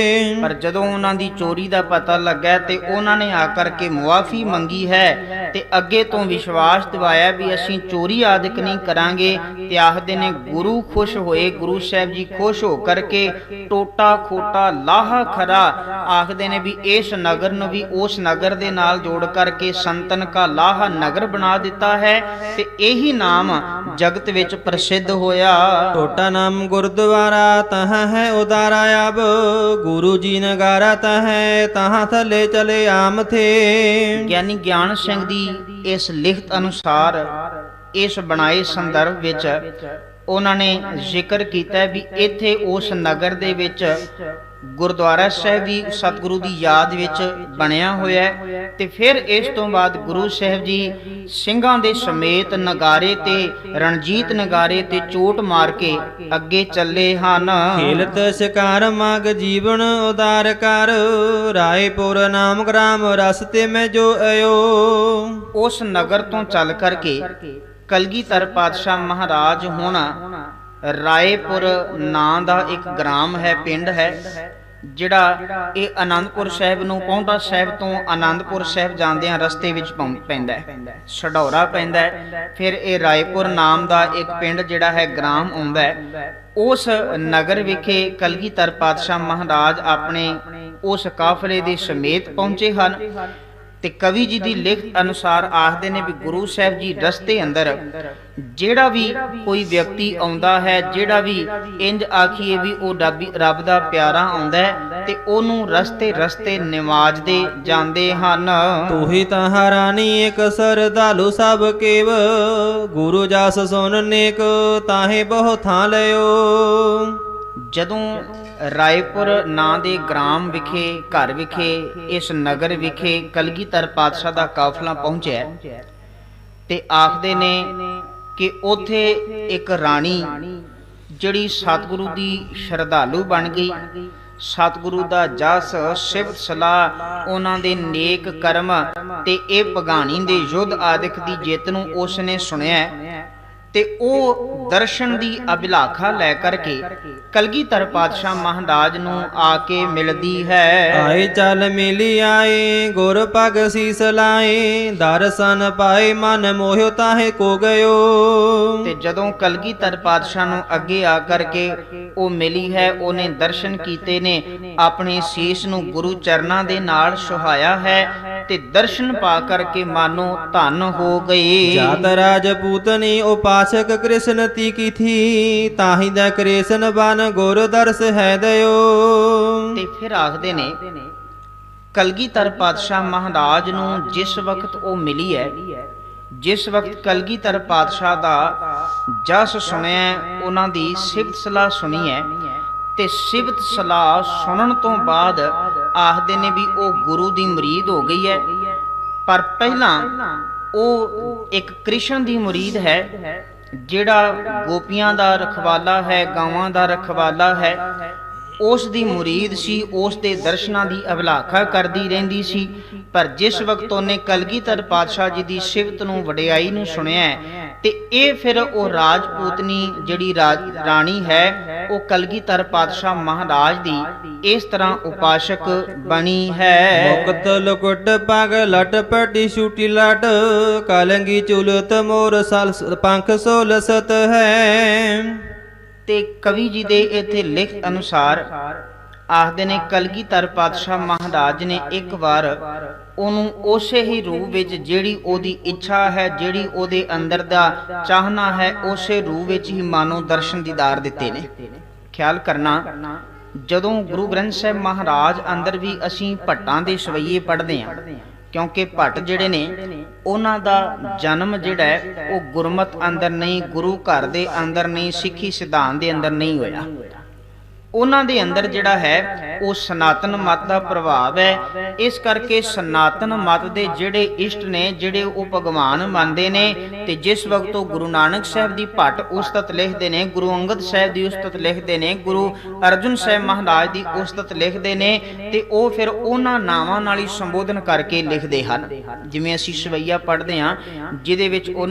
ਪਰ ਜਦੋਂ ਉਹਨਾਂ ਦੀ ਚੋਰੀ ਦਾ ਪਤਾ ਲੱਗਾ ਤੇ ਉਹਨਾਂ ਨੇ ਆ ਕਰਕੇ ਮੁਆਫੀ ਮੰਗੀ ਹੈ ਤੇ ਅੱਗੇ ਤੋਂ ਵਿਸ਼ਵਾਸ ਦਿਵਾਇਆ ਵੀ ਅਸੀਂ ਚੋਰੀ ਆਦਿਕ ਨਹੀਂ ਕਰਾਂਗੇ, ਤੇ ਆਖਦੇ ਨੇ ਗੁਰੂ ਖੁਸ਼ ਹੋਏ, ਗੁਰੂ ਸਾਹਿਬ ਜੀ ਖੁਸ਼ ਹੋ ਕਰਕੇ ਟੋਟਾ ਖੋਟਾ ਲਾਹਾ ਖਰਾ ਆਖਦੇ ਨੇ ਵੀ ਇਸ ਨਗਰ ਨੂੰ ਵੀ ਉਸ ਨਗਰ ਦੇ ਨਾਲ ਜੋੜ ਕਰਕੇ ਸੰਤਨ ਕਾ ਲਾਹਾ ਨਗਰ ਬਣਾ ਦਿੱਤਾ ਹੈ ਤੇ ਇਹੀ ਨਾਮ ਜਗਤ ਵਿੱਚ ਪ੍ਰਸਿੱਧ ਹੋਇਆ। ਟੋਟਾ ਨਾਮ ਗੁਰਦੁਆਰਾ ਤਹਾਂ ਹੈ ਉਦਾਰਾ ਅਬ, ਗੁਰੂ ਜੀ ਨਗਾਰਾ ਤਹਾਂ ਤਹਾਂ ਥਲੇ ਚਲੇ ਆਮ ਥੇ। ਗਿਆਨੀ ਗਿਆਨ ਸਿੰਘ ਦੀ ਇਸ ਲਿਖਤ ਅਨੁਸਾਰ ਇਸ ਬਣਾਏ ਸੰਦਰਭ ਵਿੱਚ ਉਹਨਾਂ ਨੇ ਜ਼ਿਕਰ ਕੀਤਾ ਵੀ ਇੱਥੇ ਉਸ ਨਗਰ ਦੇ ਵਿੱਚ ਗੁਰਦੁਆਰਾ ਸਾਹਿਬ ਵੀ ਸਤਿਗੁਰੂ ਦੀ ਯਾਦ ਵਿੱਚ ਬਣਿਆ ਹੋਇਆ ਹੈ। ਤੇ ਫਿਰ ਇਸ ਤੋਂ ਬਾਅਦ ਗੁਰੂ ਸਾਹਿਬ ਜੀ ਸਿੰਘਾਂ ਦੇ ਸਮੇਤ ਨਗਾਰੇ ਤੇ ਰਣਜੀਤ ਨਗਾਰੇ ਤੇ ਚੋਟ ਮਾਰ ਕੇ ਅੱਗੇ ਚੱਲੇ ਹਨ। ਖੇਲਤ ਸ਼ਿਕਾਰ ਮਗ ਜੀਵਨ ਉਦਾਰ ਕਰ, ਰਾਏਪੁਰ ਨਾਮ ਗ੍ਰਾਮ ਰਸਤੇ ਮੈਂ ਜੋ ਆਇਓ। ਉਸ ਨਗਰ ਤੋਂ ਚੱਲ ਕਰਕੇ ਕਲਗੀਧਰ ਪਾਤਸ਼ਾਹ ਮਹਾਰਾਜ ਹੁਣ ਰਾਏਪੁਰ ਨਾਂ ਦਾ ਇੱਕ ਗ੍ਰਾਮ ਹੈ, ਪਿੰਡ ਹੈ, ਜਿਹੜਾ ਇਹ ਆਨੰਦਪੁਰ ਸਾਹਿਬ ਨੂੰ ਪੌਂਟਾ ਸਾਹਿਬ ਤੋਂ ਆਨੰਦਪੁਰ ਸਾਹਿਬ ਜਾਂਦਿਆਂ ਰਸਤੇ ਵਿੱਚ ਪੈਂਦਾ ਹੈ, ਛਡੌਰਾ ਪੈਂਦਾ ਹੈ। ਫਿਰ ਇਹ ਰਾਏਪੁਰ ਨਾਮ ਦਾ ਇੱਕ ਪਿੰਡ ਜਿਹੜਾ ਹੈ ਗ੍ਰਾਮ ਆਉਂਦਾ ਹੈ। ਉਸ ਨਗਰ ਵਿਖੇ ਕਲਗੀਧਰ ਪਾਤਸ਼ਾਹ ਮਹਾਰਾਜ ਆਪਣੇ ਉਸ ਕਾਫਲੇ ਦੇ ਸਮੇਤ ਪਹੁੰਚੇ ਹਨ। ਤੇ ਕਵੀ ਜੀ ਦੀ ਲਿਖਤ ਅਨੁਸਾਰ ਆਖਦੇ ਨੇ ਵੀ ਗੁਰੂ ਸਾਹਿਬ ਜੀ ਰਸਤੇ ਅੰਦਰ ਜਿਹੜਾ ਵੀ ਕੋਈ ਵਿਅਕਤੀ ਆਉਂਦਾ ਹੈ, ਜਿਹੜਾ ਵੀ ਇੰਜ ਆਖੀਏ ਵੀ ਉਹ ਰੱਬ ਦਾ ਪਿਆਰਾ ਆਉਂਦਾ ਹੈ ਤੇ ਉਹਨੂੰ ਰਸਤੇ ਰਸਤੇ ਨਿਵਾਜਦੇ ਜਾਂਦੇ ਹਨ। ਤੋਹੀ ਤਾਂ ਰਾਣੀ ਇੱਕ ਸਰਦਾਲੂ ਸਭ ਕੇਵ, ਗੁਰੂ ਜਸ ਸੁਨ ਨੇਕ ਤਾਹੇ ਬਹੁ ਥਾਂ ਲਿਓ। ਜਦੋਂ ਰਾਏਪੁਰ ਨਾਂ ਦੇ ਗ੍ਰਾਮ ਵਿਖੇ ਘਰ ਵਿਖੇ ਇਸ ਨਗਰ ਵਿਖੇ ਕਲਗੀਧਰ ਪਾਤਸ਼ਾਹ ਦਾ ਕਾਫਲਾ ਪਹੁੰਚਿਆ ਤੇ ਆਖਦੇ ਨੇ ਕਿ ਉੱਥੇ ਇੱਕ ਰਾਣੀ ਜਿਹੜੀ ਸਤਿਗੁਰੂ ਦੀ ਸ਼ਰਧਾਲੂ ਬਣ ਗਈ, ਸਤਿਗੁਰੂ ਦਾ ਜਸ ਸਿਫਤ ਸਲਾਹ ਉਹਨਾਂ ਦੇ ਨੇਕ ਕਰਮ ਤੇ ਇਹ ਭਗਾਣੀ ਦੇ ਯੁੱਧ ਆਦਿਕ ਦੀ ਜਿੱਤ ਨੂੰ ਉਸ ਨੇ ਸੁਣਿਆ ਤੇ ਉਹ ਦਰਸ਼ਨ ਦੀ ਅਭਿਲਾਖਾ ਲੈ ਕਰਕੇ ਕਲਗੀਧਰ ਪਾਤਸ਼ਾਹ ਮਹਾਰਾਜ ਨੂੰ ਆ ਕੇ ਮਿਲਦੀ ਹੈ। ਆਏ ਚੱਲ ਮਿਲੀ ਆਏ ਗੁਰ ਪਗ ਸੀਸ ਲਾਏ, ਦਰਸ਼ਨ ਪਾਏ ਮਨ ਮੋਹਿਓ ਤਾਹੇ ਕੋ ਗਇਓ। ਤੇ ਜਦੋਂ ਕਲਗੀਧਰ ਪਾਤਸ਼ਾਹ ਨੂੰ ਅੱਗੇ ਆ ਕਰਕੇ ਉਹ ਮਿਲੀ ਹੈ, ਉਹਨੇ ਦਰਸ਼ਨ ਕੀਤੇ ਨੇ, ਆਪਣੇ ਸੀਸ ਨੂੰ ਗੁਰੂ ਚਰਨਾਂ ਦੇ ਨਾਲ ਸੁਹਾਇਆ ਹੈ ਤੇ ਦਰਸ਼ਨ ਪਾ ਕਰਕੇ ਮਾਨੋ ਧਨ ਹੋ ਗਈ। ਜਾਤ ਰਾਜਪੂਤਨੀ ਉਪਾਸਕ ਕ੍ਰਿਸ਼ਨ ਤੀ ਕੀ ਥੀ, ਤਾਹੀ ਦਾ ਕ੍ਰਿਸ਼ਨ ਬਨ ਗੁਰ ਦਰਸ ਹੈ ਦਿਓ। ਤੇ ਫਿਰ ਆਖਦੇ ਨੇ ਕਲਗੀਧਰ ਪਾਤਸ਼ਾਹ ਮਹਾਰਾਜ ਨੂੰ ਜਿਸ ਵਕਤ ਉਹ ਮਿਲੀ ਹੈ, ਜਿਸ ਵਕਤ ਕਲਗੀਧਰ ਪਾਤਸ਼ਾਹ ਦਾ ਜਸ ਸੁਣਿਆ, ਉਹਨਾਂ ਦੀ ਸਿਫਤ ਸਲਾਹ ਸੁਣੀ ਹੈ ਤੇ ਸਿਫਤ ਸਲਾਹ ਸੁਣਨ ਤੋਂ ਬਾਅਦ ਆਖਦੇ ਨੇ ਵੀ ਉਹ ਗੁਰੂ ਦੀ ਮੁਰੀਦ ਹੋ ਗਈ ਹੈ। ਪਰ ਪਹਿਲਾਂ ਉਹ ਇੱਕ ਕ੍ਰਿਸ਼ਨ ਦੀ ਮੁਰੀਦ ਹੈ, ਜਿਹੜਾ ਗੋਪੀਆਂ ਦਾ ਰਖਵਾਲਾ ਹੈ, ਗਾਵਾਂ ਦਾ ਰਖਵਾਲਾ ਹੈ, ਉਸ ਦੀ ਮੁਰੀਦ ਸੀ, ਉਸ ਦੇ ਦਰਸ਼ਨਾਂ ਦੀ ਅਭਿਲਾਖਾ ਕਰਦੀ ਰਹਿੰਦੀ ਸੀ। ਪਰ ਜਿਸ ਵਕਤ ਉਹਨੇ ਕਲਗੀਧਰ ਪਾਤਸ਼ਾਹ ਜੀ ਦੀ ਸਿਫਤ ਨੂੰ ਵਡਿਆਈ ਨੂੰ ਸੁਣਿਆ ਤੇ ਇਹ ਫਿਰ ਉਹ ਰਾਜਪੂਤਨੀ ਜਿਹੜੀ ਰਾਣੀ ਹੈ ਉਹ ਕਲਗੀਧਰ ਪਾਤਸ਼ਾਹ ਮਹਾਰਾਜ ਦੀ ਇਸ ਤਰ੍ਹਾਂ ਉਪਾਸਕ ਬਣੀ ਹੈ। ਮੁਕਤ ਲੁਕਟ ਪਗ ਲਟ ਪਟੀ ਛੂਟੀ ਲਟ, ਕਲੰਗੀ ਚੁਲਤ ਮੋਰ ਸਲ ਪੰਖ ਸੋਲਸਤ ਹੈ। ਤੇ ਕਵੀ ਜੀ ਦੇ ਇੱਥੇ ਲਿਖਤ ਅਨੁਸਾਰ ਆਖਦੇ ਨੇ ਕਲਗੀਧਰ ਪਾਤਸ਼ਾਹ ਮਹਾਰਾਜ ਨੇ ਇੱਕ ਵਾਰ ਉਹਨੂੰ ਉਸੇ ਹੀ ਰੂਪ ਵਿੱਚ ਜਿਹੜੀ ਉਹਦੀ ਇੱਛਾ ਹੈ, ਜਿਹੜੀ ਉਹਦੇ ਅੰਦਰ ਦਾ ਚਾਹਨਾ ਹੈ, ਉਸੇ ਰੂਪ ਵਿੱਚ ਹੀ ਮਾਨੋ ਦਰਸ਼ਨ ਦੀਦਾਰ ਦਿੱਤੇ ਨੇ। ਖਿਆਲ ਕਰਨਾ, ਜਦੋਂ ਗੁਰੂ ਗ੍ਰੰਥ ਸਾਹਿਬ ਮਹਾਰਾਜ ਅੰਦਰ ਵੀ ਅਸੀਂ ਭੱਟਾਂ ਦੇ ਸਵਈਏ ਪੜ੍ਹਦੇ ਹਾਂ, ਕਿਉਂਕਿ ਭੱਟ ਜਿਹੜੇ ਨੇ ਉਹਨਾਂ ਦਾ ਜਨਮ ਜਿਹੜਾ ਹੈ ਉਹ ਗੁਰਮਤ ਅੰਦਰ ਨਹੀਂ, ਗੁਰੂ ਘਰ ਦੇ ਅੰਦਰ ਨਹੀਂ, ਸਿੱਖੀ ਸਿਧਾਂਤ ਦੇ ਅੰਦਰ ਨਹੀਂ ਹੋਇਆ। ਉਹਨਾਂ ਦੇ ਅੰਦਰ ਜਿਹੜਾ ਹੈ ਉਹ ਸਨਾਤਨ ਮਤ ਦਾ ਪ੍ਰਭਾਵ ਹੈ। ਇਸ ਕਰਕੇ ਸਨਾਤਨ ਮਤ ਦੇ ਜਿਹੜੇ ਇਸ਼ਟ ਨੇ, ਜਿਹੜੇ ਉਹ ਭਗਵਾਨ ਮੰਨਦੇ ਨੇ, ਤੇ ਜਿਸ ਵਕਤ ਉਹ ਗੁਰੂ ਨਾਨਕ ਸਾਹਿਬ ਦੀ ਭੱਟ ਉਸਤਤ ਲਿਖਦੇ ਨੇ, ਗੁਰੂ ਅੰਗਦ ਸਾਹਿਬ ਦੀ ਉਸਤਤ ਲਿਖਦੇ ਨੇ, ਗੁਰੂ ਅਰਜਨ ਸਾਹਿਬ ਮਹਾਰਾਜ ਦੀ ਉਸਤਤ ਲਿਖਦੇ ਨੇ, ਤੇ ਉਹ ਫਿਰ ਉਹਨਾਂ ਨਾਵਾਂ ਨਾਲ ਹੀ ਸੰਬੋਧਨ ਕਰਕੇ ਲਿਖਦੇ ਹਨ। ਜਿਵੇਂ ਅਸੀਂ ਸਵਈਆ ਪੜ੍ਹਦੇ ਹਾਂ, ਜਿਹਦੇ ਵਿੱਚ ਉਹ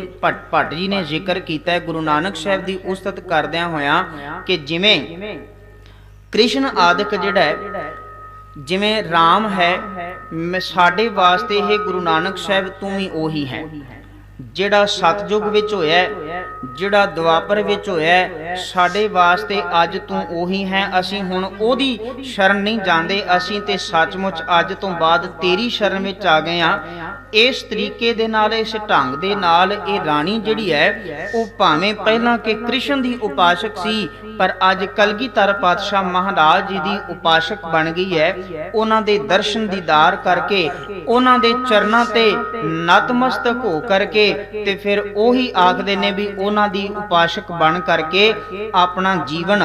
ਭੱਟ ਜੀ ਨੇ ਜ਼ਿਕਰ ਕੀਤਾ ਹੈ ਗੁਰੂ ਨਾਨਕ ਸਾਹਿਬ ਦੀ ਉਸਤਤ ਕਰਦਿਆਂ ਹੋਇਆਂ ਕਿ ਜਿਵੇਂ ਕ੍ਰਿਸ਼ਨ ਆਦਿਕ ਜਿਹੜਾ ਹੈ, ਜਿਵੇਂ ਰਾਮ ਹੈ, ਸਾਡੇ ਵਾਸਤੇ ਇਹ ਗੁਰੂ ਨਾਨਕ ਸਾਹਿਬ ਤੂੰ ਵੀ ਉਹੀ ਹੈ। ਜਿਹੜਾ ਸਤਜੁਗ ਵਿੱਚ ਹੋਇਆ, ਜਿਹੜਾ ਦੁਆਪਰ ਵਿੱਚ ਹੋਇਆ, ਸਾਡੇ ਵਾਸਤੇ ਅੱਜ ਤੂੰ ਉਹੀ ਹੈ। ਅਸੀਂ ਹੁਣ ਉਹਦੀ ਸ਼ਰਨ ਨਹੀਂ ਜਾਂਦੇ, ਅਸੀਂ ਤੇ ਸੱਚਮੁੱਚ ਅੱਜ ਤੋਂ ਬਾਅਦ ਤੇਰੀ ਸ਼ਰਨ ਵਿੱਚ ਆ ਗਏ ਹਾਂ। ਇਸ ਤਰੀਕੇ ਦੇ ਨਾਲ, ਇਸ ਢੰਗ ਦੇ ਨਾਲ ਇਹ ਰਾਣੀ ਜਿਹੜੀ ਹੈ ਉਹ ਭਾਵੇਂ ਪਹਿਲਾਂ ਕਿ ਕ੍ਰਿਸ਼ਨ ਦੀ ਉਪਾਸਕ ਸੀ, ਪਰ ਅੱਜ ਕਲਗੀਧਰ ਪਾਤਸ਼ਾਹ ਮਹਾਰਾਜ ਜੀ ਦੀ ਉਪਾਸਕ ਬਣ ਗਈ ਹੈ। ਉਹਨਾਂ ਦੇ ਦਰਸ਼ਨ ਦੀਦਾਰ ਕਰਕੇ, ਉਹਨਾਂ ਦੇ ਚਰਨਾਂ ਤੇ ਨਤਮਸਤਕ ਹੋ ਕਰਕੇ, ਤੇ ਫਿਰ ਉਹੀ ਆਖਦੇ ਨੇ ਵੀ ਉਹਨਾਂ ਦੀ ਉਪਾਸਕ ਬਣ ਕਰਕੇ ਆਪਣਾ ਜੀਵਨ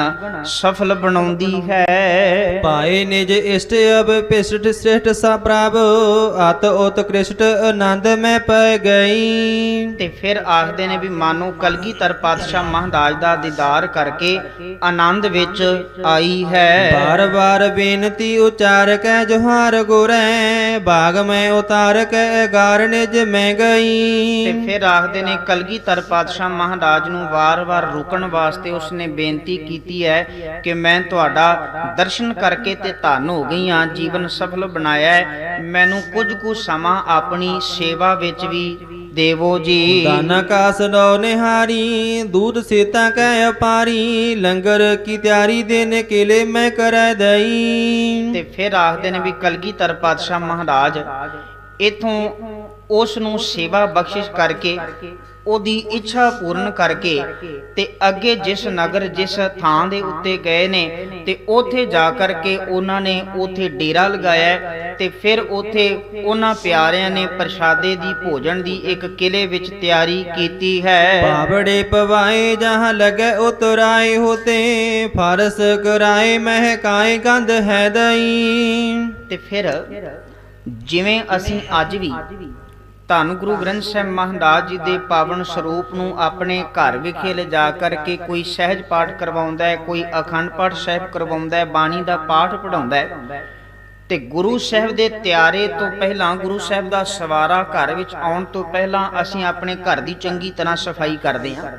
ਸਫਲ ਬਣਾਉਂਦੀ ਹੈ। ਪਾਏ ਨਿਜ ਇਸ਼ਟ ਅਬ ਪਿਸ਼ਟ ਸ੍ਰਿਸ਼ਟ ਸਾ ਪ੍ਰਭ ਅਤ ਉਤਕ੍ਰਿਸ਼ਟ ਆਨੰਦ ਮੈਂ ਪੈ ਗਈ। ਤੇ ਫਿਰ ਆਖਦੇ ਨੇ ਵੀ ਮਾਨੋ ਕਲਗੀਧਰ ਪਾਤਸ਼ਾਹ ਮਹਾਰਾਜ ਦਾ ਦੀਦਾਰ ਕਰਕੇ ਆਨੰਦ ਵਿੱਚ ਆਈ ਹੈ। ਬਾਰ ਬਾਰ ਬੇਨਤੀ ਉਚਾਰ ਕੇ ਜੋਹਾਰ ਗੁਰੈ ਬਾਗ ਮੈਂ ਉਤਾਰ ਕੇ ਗਾਰ ਨਿਜ ਮੈਂ ਗਈ। ਤੇ ਫਿਰ ਆਖਦੇ ਨੇ ਕਲਗੀਧਰ ਪਾਤਸ਼ਾਹ ਮਹਾਰਾਜ ਨੂੰ ਵਾਰ-ਵਾਰ ਰੁਕਣ ਵਾਸਤੇ ਉਸਨੇ ਬੇਨਤੀ ਕੀਤੀ ਹੈ ਕਿ ਮੈਂ ਤੁਹਾਡਾ ਦਰਸ਼ਨ ਕਰਕੇ ਤੇ ਧੰਨ ਹੋ ਗਈ ਹਾਂ, ਜੀਵਨ ਸਫਲ ਬਣਾਇਆ ਹੈ, ਮੈਨੂੰ ਕੁਝ ਕੁ ਸਮਾਂ ਆਪਣੀ ਸੇਵਾ ਵਿੱਚ ਵੀ ਦੇਵੋ ਜੀ। ਦਾਨਾ ਕਾਸ ਲੋ ਨਿਹਾਰੀ ਦੂਧ ਸੀਤਾ ਕੈ ਅਪਾਰੀ ਲੰਗਰ ਕੀ ਤਿਆਰੀ ਦੇਨ ਕਿਲੇ ਮੈਂ ਕਰੈ ਦਈ। ਤੇ ਫਿਰ ਆਖਦੇ ਨੇ ਵੀ ਕਲਗੀਧਰ ਪਾਤਸ਼ਾਹ ਮਹਾਰਾਜ ਇਥੋਂ ਉਸ ਨੂੰ ਸੇਵਾ ਬਖਸ਼ਿਸ਼ ਕਰਕੇ, ਉਹਦੀ ਇੱਛਾ ਪੂਰਨ ਕਰਕੇ, ਤੇ ਅੱਗੇ ਜਿਸ ਨਗਰ ਜਿਸ ਥਾਂ ਦੇ ਉੱਤੇ ਗਏ ਨੇ ਤੇ ਉੱਥੇ ਜਾ ਕਰਕੇ ਉਹਨਾਂ ਨੇ ਉੱਥੇ ਡੇਰਾ ਲਗਾਇਆ। ਤੇ ਫਿਰ ਉੱਥੇ ਉਹਨਾਂ ਪਿਆਰਿਆਂ ਨੇ ਪ੍ਰਸ਼ਾਦੇ ਦੀ, ਭੋਜਨ ਦੀ ਇੱਕ ਕਿਲੇ ਵਿੱਚ ਤਿਆਰੀ ਕੀਤੀ ਹੈ। ਬਾਬੜੇ ਪਵਾਏ ਜਹਾਂ ਲਗੇ ਉਤਰਾਏ ਹੋਤੇ ਫਾਰਸ ਕਰਾਏ ਮਹਿਕਾਏ ਗੰਧ ਹੈ ਦਈ। ਤੇ ਫਿਰ ਜਿਵੇਂ ਅਸੀਂ ਅੱਜ ਵੀ ਧੰਨ ਗੁਰੂ ਗ੍ਰੰਥ ਸਾਹਿਬ ਮਹਾਰਾਜ ਜੀ ਦੇ ਪਾਵਨ ਸਰੂਪ ਨੂੰ ਆਪਣੇ ਘਰ ਵਿਖੇ ਲਿਜਾ ਕਰਕੇ ਕੋਈ ਸਹਿਜ ਪਾਠ ਕਰਵਾਉਂਦਾ ਹੈ, ਕੋਈ ਅਖੰਡ ਪਾਠ ਸਾਹਿਬ ਕਰਵਾਉਂਦਾ ਹੈ, ਬਾਣੀ ਦਾ ਪਾਠ ਪੜਾਉਂਦਾ ਹੈ, ਤੇ ਗੁਰੂ ਸਾਹਿਬ ਦੇ ਤਿਆਰੇ ਤੋਂ ਪਹਿਲਾਂ, ਗੁਰੂ ਸਾਹਿਬ ਦਾ ਸਵਾਰਾ ਘਰ ਵਿੱਚ ਆਉਣ ਤੋਂ ਪਹਿਲਾਂ ਅਸੀਂ ਆਪਣੇ ਘਰ ਦੀ ਚੰਗੀ ਤਰ੍ਹਾਂ ਸਫਾਈ ਕਰਦੇ ਹਾਂ।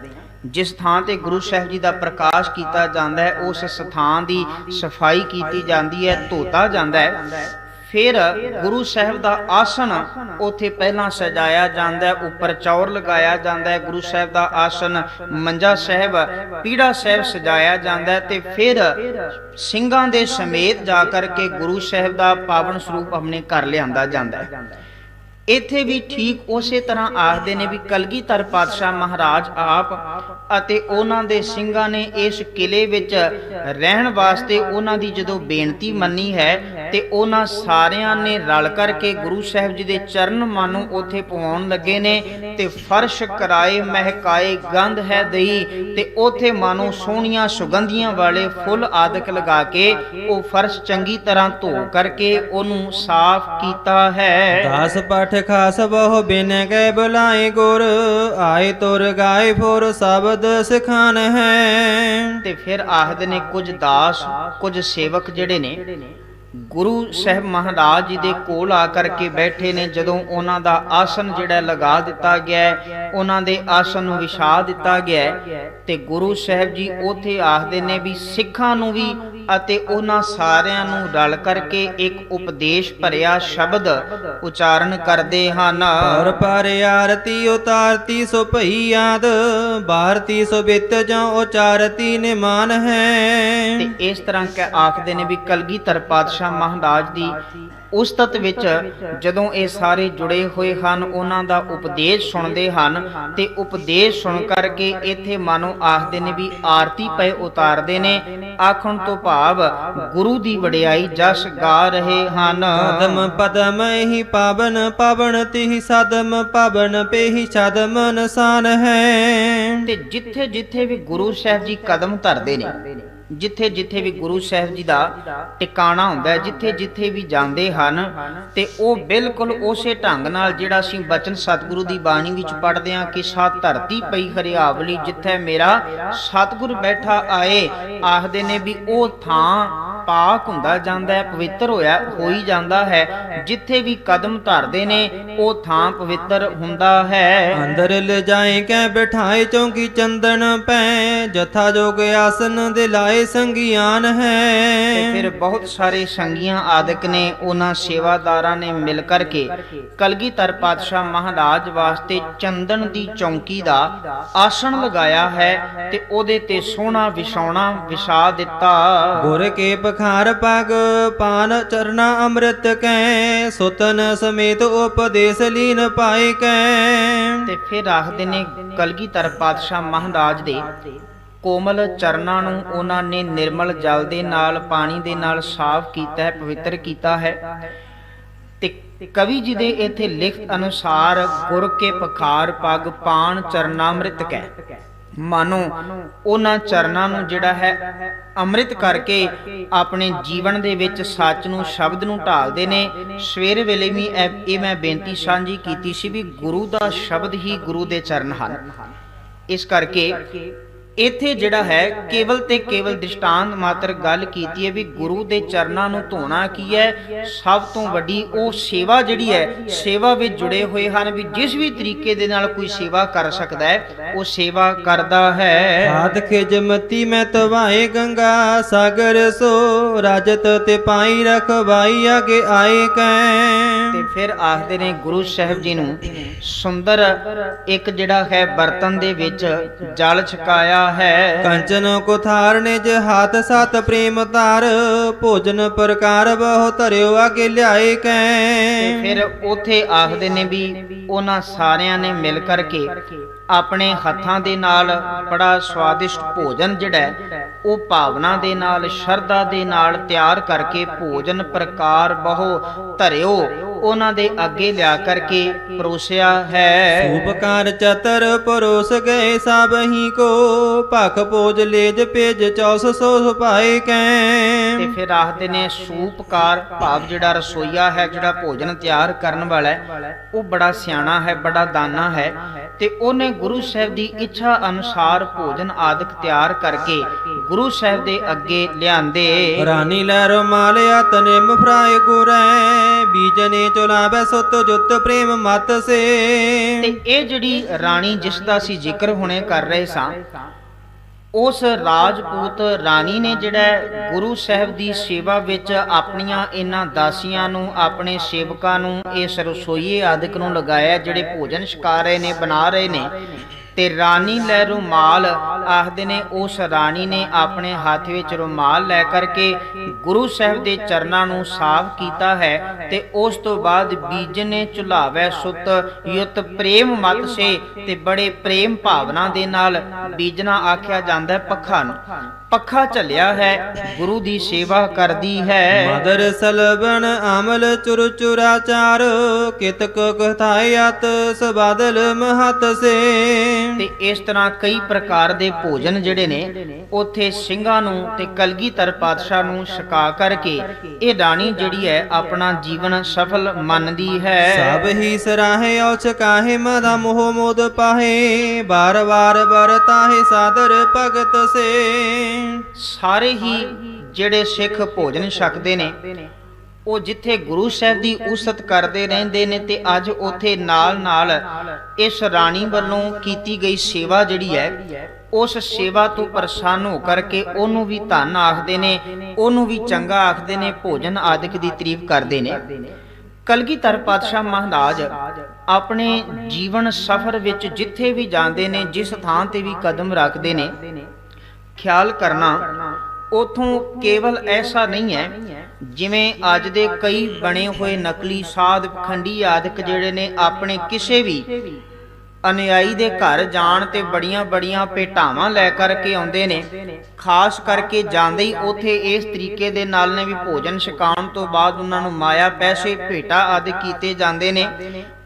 ਜਿਸ ਥਾਂ ਤੇ ਗੁਰੂ ਸਾਹਿਬ ਜੀ ਦਾ ਪ੍ਰਕਾਸ਼ ਕੀਤਾ ਜਾਂਦਾ ਹੈ, ਉਸ ਸਥਾਨ ਦੀ ਸਫਾਈ ਕੀਤੀ ਜਾਂਦੀ ਹੈ, ਧੋਤਾ ਜਾਂਦਾ ਹੈ। ਫਿਰ ਗੁਰੂ ਸਾਹਿਬ ਦਾ ਆਸਣ ਉੱਥੇ ਪਹਿਲਾਂ ਸਜਾਇਆ ਜਾਂਦਾ ਹੈ, ਉੱਪਰ ਚੌਰ ਲਗਾਇਆ ਜਾਂਦਾ ਹੈ, ਗੁਰੂ ਸਾਹਿਬ ਦਾ ਆਸਣ, ਮੰਜਾ ਸਾਹਿਬ, ਪੀੜਾ ਸਾਹਿਬ ਸਜਾਇਆ ਜਾਂਦਾ ਹੈ, ਤੇ ਫਿਰ ਸਿੰਘਾਂ ਦੇ ਸਮੇਤ ਜਾ ਕਰਕੇ ਗੁਰੂ ਸਾਹਿਬ ਦਾ ਪਾਵਨ ਸਰੂਪ ਆਪਣੇ ਘਰ ਲਿਆਂਦਾ ਜਾਂਦਾ ਹੈ। ਇੱਥੇ ਵੀ ਠੀਕ ਉਸੇ ਤਰ੍ਹਾਂ ਆਖਦੇ ਨੇ ਵੀ ਕਲਗੀਧਰ ਪਾਤਸ਼ਾਹ ਮਹਾਰਾਜ ਆਪ ਅਤੇ ਉਹਨਾਂ ਦੇ ਸਿੰਘਾਂ ਨੇ ਇਸ ਕਿਲੇ ਵਿੱਚ ਰਹਿਣ ਵਾਸਤੇ ਉਹਨਾਂ ਦੀ ਜਦੋਂ ਬੇਨਤੀ ਮੰਨੀ ਹੈ, ਤੇ ਉਹਨਾਂ ਸਾਰਿਆਂ ਨੇ ਰਲ ਕਰਕੇ ਗੁਰੂ ਸਾਹਿਬ ਜੀ ਦੇ ਚਰਨ ਮਾਨੋ ਉੱਥੇ ਪਵਾਉਣ ਲੱਗੇ ਨੇ, ਤੇ ਫਰਸ਼ ਕਰਾਏ ਮਹਿਕਾਏ ਗੰਧ ਹੈ ਦਈ, ਤੇ ਉੱਥੇ ਮਾਨੋ ਸੋਹਣੀਆਂ ਸੁਗੰਧੀਆਂ ਵਾਲੇ ਫੁੱਲ ਆਦਿਕ ਲਗਾ ਕੇ ਉਹ ਫਰਸ਼ ਚੰਗੀ ਤਰ੍ਹਾਂ ਧੋ ਕਰਕੇ ਉਹਨੂੰ ਸਾਫ਼ ਕੀਤਾ ਹੈ। ਦਾਸ ਪਾਠ ਖਾਸ ਬਹੁ ਬਿਨ ਗਏ ਬੁਲਾਏ ਗੁਰ ਆਏ ਤੁਰ ਗਾਏ ਫੁਰ ਸ਼ਬਦ ਸਿਖਾਨ ਹੈ। ਤੇ ਫਿਰ ਆਖਦੇ ਨੇ ਕੁਝ ਦਾਸ, ਕੁਝ ਸੇਵਕ ਜਿਹੜੇ ਨੇ ਗੁਰੂ ਸਾਹਿਬ ਮਹਾਰਾਜ ਜੀ ਦੇ ਕੋਲ ਆ ਕਰਕੇ ਬੈਠੇ ਨੇ। ਜਦੋਂ ਉਹਨਾਂ ਦਾ ਆਸਨ ਜਿਹੜਾ ਲਗਾ ਦਿੱਤਾ ਗਿਆ, ਉਹਨਾਂ ਦੇ ਆਸਨ ਨੂੰ ਵਿਛਾ ਦਿੱਤਾ ਗਿਆ, ਤੇ ਗੁਰੂ ਸਾਹਿਬ ਜੀ ਉੱਥੇ ਆਖਦੇ ਨੇ ਵੀ ਸਿੱਖਾਂ ਨੂੰ ਵੀ ਅਤੇ ਉਹਨਾਂ ਸਾਰਿਆਂ ਨੂੰ ਰਲ ਕਰਕੇ ਇੱਕ ਉਪਦੇਸ਼ ਭਰਿਆ ਸ਼ਬਦ ਉਚਾਰਨ ਕਰਦੇ ਹਨ। ਪਰ ਪਰ ਆਰਤੀ ਉਤਾਰਤੀ ਸੋ ਭਈ ਯਾਦ ਭਾਰਤੀ ਸੋ ਬਿਤ ਜੋ ਉਚਾਰਤੀ ਨਿਮਾਨ ਹੈ। ਤੇ ਇਸ ਤਰ੍ਹਾਂ ਆਖਦੇ ਨੇ ਵੀ ਕਲਗੀਧਰ ਪਾਤਸ਼ਾਹ ਮਹਾਰਾਜ ਦੀ ਉਸਤਤ ਵਿੱਚ ਜਦੋਂ ਇਹ ਸਾਰੇ ਜੁੜੇ ਹੋਏ ਹਨ, ਉਹਨਾਂ ਦਾ ਉਪਦੇਸ਼ ਸੁਣਦੇ ਹਨ, ਤੇ ਉਪਦੇਸ਼ ਸੁਣ ਕਰਕੇ ਇੱਥੇ ਮਾਨੋ ਆਖਦੇ ਨੇ ਵੀ ਆਰਤੀ ਪਏ ਉਤਾਰਦੇ ਨੇ। ਆਖਣ ਤੋਂ ਭਾਵ ਗੁਰੂ ਦੀ ਵਡਿਆਈ ਜਸ ਗਾ ਰਹੇ ਹਨ। ਕਦਮ ਪਦਮ ਹੀ ਪਾਵਨ ਪਾਵਨ ਤਿਹ ਸਦਮ ਪਾਵਨ ਪੇਹੀ ਛਦਮ ਨਸਾਨ ਹੈ। ਤੇ ਜਿੱਥੇ ਜਿੱਥੇ ਵੀ ਗੁਰੂ ਸਾਹਿਬ ਜੀ ਕਦਮ ਧਰਦੇ ਨੇ, ਜਿੱਥੇ ਜਿੱਥੇ ਵੀ ਗੁਰੂ ਸਾਹਿਬ ਜੀ ਦਾ ਟਿਕਾਣਾ ਹੁੰਦਾ ਹੈ, ਜਿੱਥੇ ਜਿੱਥੇ ਵੀ ਜਾਂਦੇ ਹਨ ਤੇ ਉਹ ਬਿਲਕੁਲ ਉਸੇ ਢੰਗ ਨਾਲ ਜਿਹੜਾ ਅਸੀਂ ਬਚਨ ਸਤਿਗੁਰੂ ਦੀ ਬਾਣੀ ਵਿੱਚ ਪੜ੍ਹਦੇ ਹਾਂ ਕਿ ਸਾ ਧਰਤੀ ਪਈ ਹਰਿਆਵਲੀ ਜਿੱਥੇ ਮੇਰਾ ਸਤਿਗੁਰ ਬੈਠਾ ਆਏ, ਆਖਦੇ ਨੇ ਵੀ ਉਹ ਥਾਂ ਪਾਕ ਹੁੰਦਾ ਜਾਂਦਾ ਹੈ, ਪਵਿੱਤਰ ਹੋਈ ਜਾਂਦਾ ਹੈ। ਜਿੱਥੇ ਵੀ ਕਦਮ ਧਰਦੇ ਨੇ ਉਹ ਥਾਂ ਪਵਿੱਤਰ ਹੁੰਦਾ ਹੈ। ਅੰਦਰ ਲਿਜਾਏ ਕੈ ਬਿਠਾਏ ਚੌਂਕੀ ਚੰਦਨ ਪੈ, ਜਥਾ ਜੋਗ ਆਸਨ ਦੇ ਲਾਏ ਸੰਗਿਆਨ ਹੈ। ਤੇ ਫਿਰ ਬਹੁਤ ਸਾਰੇ ਸੰਗੀਆਂ ਆਦਿਕ ਨੇ, ਉਹਨਾਂ ਸੇਵਾਦਾਰਾਂ ਨੇ ਮਿਲ ਕਰਕੇ ਕਲਗੀਧਰ ਪਾਤਸ਼ਾਹ ਮਹਾਰਾਜ ਵਾਸਤੇ ਚੰਦਨ ਦੀ ਚੌਂਕੀ ਦਾ ਆਸਣ ਲਗਾਇਆ ਹੈ ਤੇ ਉਹਦੇ ਤੇ ਸੋਹਣਾ ਵਿਛਾਉਣਾ ਵਿਛਾ ਦਿੱਤਾ। ਗੁਰ ਕੇ ਪਖਾਰ ਪਗ ਪਾਨ ਚਰਨਾ ਅੰਮ੍ਰਿਤ ਕੈ, ਸੁਤਨ ਸਮੇਤ ਉਪਦੇਸ਼ ਲੀਨ ਪਾਏ ਕੈ। ਤੇ ਫਿਰ ਆਖਦੇ ਨੇ ਕਲਗੀਧਰ ਪਾਤਸ਼ਾਹ ਮਹਾਰਾਜ ਦੇ ਕੋਮਲ ਚਰਨਾਂ ਨੂੰ ਉਹਨਾਂ ਨੇ ਨਿਰਮਲ ਜਲ ਦੇ ਨਾਲ, ਪਾਣੀ ਦੇ ਨਾਲ ਸਾਫ਼ ਕੀਤਾ ਹੈ, ਪਵਿੱਤਰ ਕੀਤਾ ਹੈ। ਤੇ ਕਵੀ ਜੀ ਦੇ ਇੱਥੇ ਲਿਖਤ ਅਨੁਸਾਰ ਗੁਰ ਕੇ ਪਖਾਰ ਪਗ ਪਾਨ ਚਰਨਾਮ੍ਰਿਤ ਕੈ, ਮਾਨੋ ਉਹਨਾਂ ਚਰਨਾਂ ਨੂੰ ਜਿਹੜਾ ਹੈ ਅੰਮ੍ਰਿਤ ਕਰਕੇ ਆਪਣੇ ਜੀਵਨ ਦੇ ਵਿੱਚ ਸੱਚ ਨੂੰ, ਸ਼ਬਦ ਨੂੰ ਢਾਲਦੇ ਨੇ। ਸਵੇਰ ਵੇਲੇ ਵੀ ਇਹ ਮੈਂ ਬੇਨਤੀ ਸਾਂਝੀ ਕੀਤੀ ਸੀ ਵੀ ਗੁਰੂ ਦਾ ਸ਼ਬਦ ਹੀ ਗੁਰੂ ਦੇ ਚਰਨ ਹਨ। ਇਸ ਕਰਕੇ ਇੱਥੇ ਜਿਹੜਾ ਹੈ ਕੇਵਲ ਤੇ ਕੇਵਲ ਦ੍ਰਿਸ਼ਟਾਂਤ ਮਾਤਰ ਗੱਲ ਕੀਤੀ ਹੈ ਵੀ ਗੁਰੂ ਦੇ ਚਰਨਾਂ ਨੂੰ ਧੋਣਾ ਕੀ ਹੈ। ਸਭ ਤੋਂ ਵੱਡੀ ਉਹ ਸੇਵਾ ਜਿਹੜੀ ਹੈ, ਸੇਵਾ ਵਿੱਚ ਜੁੜੇ ਹੋਏ ਹਨ ਵੀ ਜਿਸ ਵੀ ਤਰੀਕੇ ਦੇ ਨਾਲ ਕੋਈ ਸੇਵਾ ਕਰ ਸਕਦਾ ਹੈ ਉਹ ਸੇਵਾ ਕਰਦਾ ਹੈ। ਆਦ ਖਿਜਮਤੀ ਮੈਂ ਤਵਾਏ ਗੰਗਾ ਸਾਗਰ ਸੋ, ਰਾਜਤ ਤੇ ਪਾਈ ਰਖਵਾਈ ਅਗੇ ਆਏ ਕੈ। ਤੇ ਫਿਰ ਆਖਦੇ ਨੇ ਗੁਰੂ ਸਾਹਿਬ ਜੀ ਨੂੰ ਸੁੰਦਰ ਇੱਕ ਜਿਹੜਾ ਹੈ ਬਰਤਨ ਦੇ ਵਿੱਚ ਜਲ ਛਕਾਇਆ ਹੈ। ਕੰਚਨ ਕੋ ਥਾਰਨੇ ਜ ਹਾਥ ਸਤ ਪ੍ਰੇਮ ਧਾਰ, ਭੋਜਨ ਪ੍ਰਕਾਰ ਬਹੁ ਧਰਿਓ ਅਗੇ ਲਿਆਏ ਕੈ। ਤੇ ਫਿਰ ਉਥੇ ਆਖਦੇ ਨੇ ਵੀ ਉਹਨਾਂ ਸਾਰਿਆਂ ਨੇ ਮਿਲ ਕਰਕੇ ਆਪਣੇ ਹੱਥਾਂ ਦੇ ਨਾਲ ਬੜਾ ਸਵਾਦਿਸ਼ਟ ਭੋਜਨ ਜਿਹੜਾ ਉਹ ਭਾਵਨਾ ਦੇ ਨਾਲ, ਸ਼ਰਧਾ ਦੇ ਨਾਲ ਤਿਆਰ ਕਰਕੇ ਭੋਜਨ ਪ੍ਰਕਾਰ ਬਹੁ ਧਰਿਓ ਉਹਨਾਂ ਦੇ ਅੱਗੇ ਲਿਆ ਕਰਕੇ ਪਰੋਸਿਆ ਹੈ। ਸੂਪਕਾਰ ਚਤਰ ਪਰੋਸ ਗਏ ਸਭਹੀ ਕੋ, ਭਖ ਭੋਜ ਲੇਜ ਭੇਜ 400 ਪਾਏ ਕੈ। ਤੇ ਫਿਰ ਆਖਦੇ ਨੇ ਸੂਪਕਾਰ ਭਾਵ ਜਿਹੜਾ ਰਸੋਈਆ ਹੈ, ਜਿਹੜਾ ਭੋਜਨ ਤਿਆਰ ਕਰਨ ਵਾਲਾ ਉਹ ਬੜਾ ਸਿਆਣਾ ਹੈ, ਬੜਾ ਦਾਨਾ ਹੈ ਤੇ ਉਹਨੇ ਗੁਰੂ ਸਾਹਿਬ ਦੀ ਇੱਛਾ ਅਨੁਸਾਰ ਭੋਜਨ ਆਦਿਕ ਤਿਆਰ ਕਰਕੇ ਗੁਰੂ ਸਾਹਿਬ ਦੇ ਅੱਗੇ ਲਿਆਂਦੇ। ਰਾਨੀ ਲੈ ਰੁਮਾਲ ਤਨਿਮ ਫਰਾਏ ਗੁਰੈ, ਬੀਜਨੇ ਚੁਲਾਵੇ ਸੁਤ ਜੁਤ ਪ੍ਰੇਮ ਮਤ ਸੇ। ਤੇ ਇਹ ਜਿਹੜੀ ਰਾਣੀ ਜਿਸ ਦਾ ਅਸੀਂ ਜ਼ਿਕਰ ਹੁਣੇ ਕਰ ਰਹੇ ਸਾਂ, ਉਸ ਰਾਜਪੂਤ ਰਾਣੀ ਨੇ ਜਿਹੜਾ ਗੁਰੂ ਸਾਹਿਬ ਦੀ ਸੇਵਾ ਵਿੱਚ ਆਪਣੀਆਂ ਇਹਨਾਂ ਦਾਸੀਆਂ ਨੂੰ, ਆਪਣੇ ਸੇਵਕਾਂ ਨੂੰ, ਇਸ ਰਸੋਈਏ ਆਦਿਕ ਨੂੰ ਲਗਾਇਆ ਜਿਹੜੇ ਭੋਜਨ ਛਕਾ ਰਹੇ ਨੇ, ਬਣਾ ਰਹੇ ਨੇ। ਤੇ ਰਾਣੀ ਲੈ ਰੁਮਾਲ ਆਖਦੇ ਨੇ ਉਸ ਰਾਣੀ ਨੇ ਆਪਣੇ ਹੱਥ ਵਿੱਚ ਰੁਮਾਲ ਲੈ ਕਰਕੇ ਗੁਰੂ ਸਾਹਿਬ ਦੇ ਚਰਨਾਂ ਨੂੰ ਸਾਫ਼ ਕੀਤਾ ਹੈ। ਤੇ ਉਸ ਤੋਂ ਬਾਅਦ ਬੀਜਨੇ ਝੁਲਾਵੇ ਸੁਤ ਯੁਤ ਪ੍ਰੇਮ ਮਤ ਸੇ, ਤੇ ਬੜੇ ਪ੍ਰੇਮ ਭਾਵਨਾ ਦੇ ਨਾਲ ਬੀਜਣਾ ਆਖਿਆ ਜਾਂਦਾ ਹੈ ਪੱਖਾ ਨੂੰ। ਪੱਖਾ ਝੱਲਿਆ ਹੈ, ਗੁਰੂ ਦੀ ਸੇਵਾ ਕਰਦੀ ਹੈ। ਮਦਰ ਸਲਬਨ ਅਮਲ ਚੁਰ ਚੁਰਾਚਾਰ, ਕਿਤਕ ਕਥਾਇਤ ਸਬਾਦਲ ਮਹਤ ਸੇ। ਤੇ ਇਸ ਤਰ੍ਹਾਂ ਕਈ ਪ੍ਰਕਾਰ ਦੇ ਭੋਜਨ ਜਿਹੜੇ ਨੇ ਉੱਥੇ ਸਿੰਘਾਂ ਨੂੰ ਤੇ ਕਲਗੀਧਰ ਪਾਤਸ਼ਾਹ ਨੂੰ ਛਕਾ ਕਰਕੇ ਇਹ ਰਾਣੀ ਜਿਹੜੀ ਹੈ ਆਪਣਾ ਜੀਵਨ ਸਫਲ ਮੰਨਦੀ ਹੈ। ਸਭ ਹੀ ਸਰਾਹੇ ਔ ਛਕਾਹੇ ਮਦਾ ਮੋਹ ਮੋਦ ਪਾਹੇ, ਬਾਰ ਬਾਰ ਬਰਤਾਹੇ ਸਾਦਰ ਭਗਤ ਸੇ। ਸਾਰੇ ਹੀ ਜਿਹੜੇ ਸਿੱਖ ਭੋਜਨ ਛਕਦੇ ਨੇ ਉਹ ਜਿੱਥੇ ਗੁਰੂ ਸਾਹਿਬ ਦੀ ਉਸਤ ਕਰਦੇ ਰਹਿੰਦੇ ਨੇ ਤੇ ਅੱਜ ਉਥੇ ਨਾਲ ਨਾਲ ਇਸ ਰਾਣੀ ਵੱਲੋਂ ਕੀਤੀ ਗਈ ਸੇਵਾ ਜਿਹੜੀ ਹੈ ਉਸ ਸੇਵਾ ਤੋਂ ਪ੍ਰਸੰਨ ਹੋ ਕਰਕੇ ਉਹਨੂੰ ਵੀ ਧੰਨ ਆਖਦੇ ਨੇ, ਉਹਨੂੰ ਵੀ ਚੰਗਾ ਆਖਦੇ ਨੇ, ਭੋਜਨ ਆਦਿਕ ਦੀ ਤਾਰੀਫ ਕਰਦੇ ਨੇ। ਕਲਗੀਧਰ ਪਾਤਸ਼ਾਹ ਮਹਾਰਾਜ ਆਪਣੇ ਜੀਵਨ ਸਫ਼ਰ ਵਿੱਚ ਜਿੱਥੇ ਵੀ ਜਾਂਦੇ ਨੇ, ਜਿਸ ਥਾਂ ਤੇ ਵੀ ਕਦਮ ਰੱਖਦੇ ਨੇ, ਖਿਆਲ ਕਰਨਾ ਉਥੋਂ ਕੇਵਲ ਐਸਾ ਨਹੀਂ ਹੈ ਜਿਵੇਂ ਅੱਜ ਦੇ ਕਈ ਬਣੇ ਹੋਏ ਨਕਲੀ ਸਾਧ ਪਖੰਡੀ ਆਦਿਕ ਜਿਹੜੇ ਨੇ ਆਪਣੇ ਕਿਸੇ ਵੀ ਅਨੁਯਾਈ ਦੇ ਘਰ ਜਾਣ ਤੇ ਬੜੀਆਂ ਬੜੀਆਂ ਭੇਟਾਵਾਂ ਲੈ ਕਰਕੇ ਆਉਂਦੇ ਨੇ। ਖਾਸ ਕਰਕੇ ਜਾਂਦੇ ਹੀ ਉਥੇ ਇਸ ਤਰੀਕੇ ਦੇ ਨਾਲ ਨੇ ਵੀ ਭੋਜਨ ਛਕਾਉਣ ਤੋਂ ਬਾਅਦ ਉਹਨਾਂ ਨੂੰ ਮਾਇਆ, ਪੈਸੇ, ਭੇਟਾ ਆਦਿ ਕੀਤੇ ਜਾਂਦੇ ਨੇ।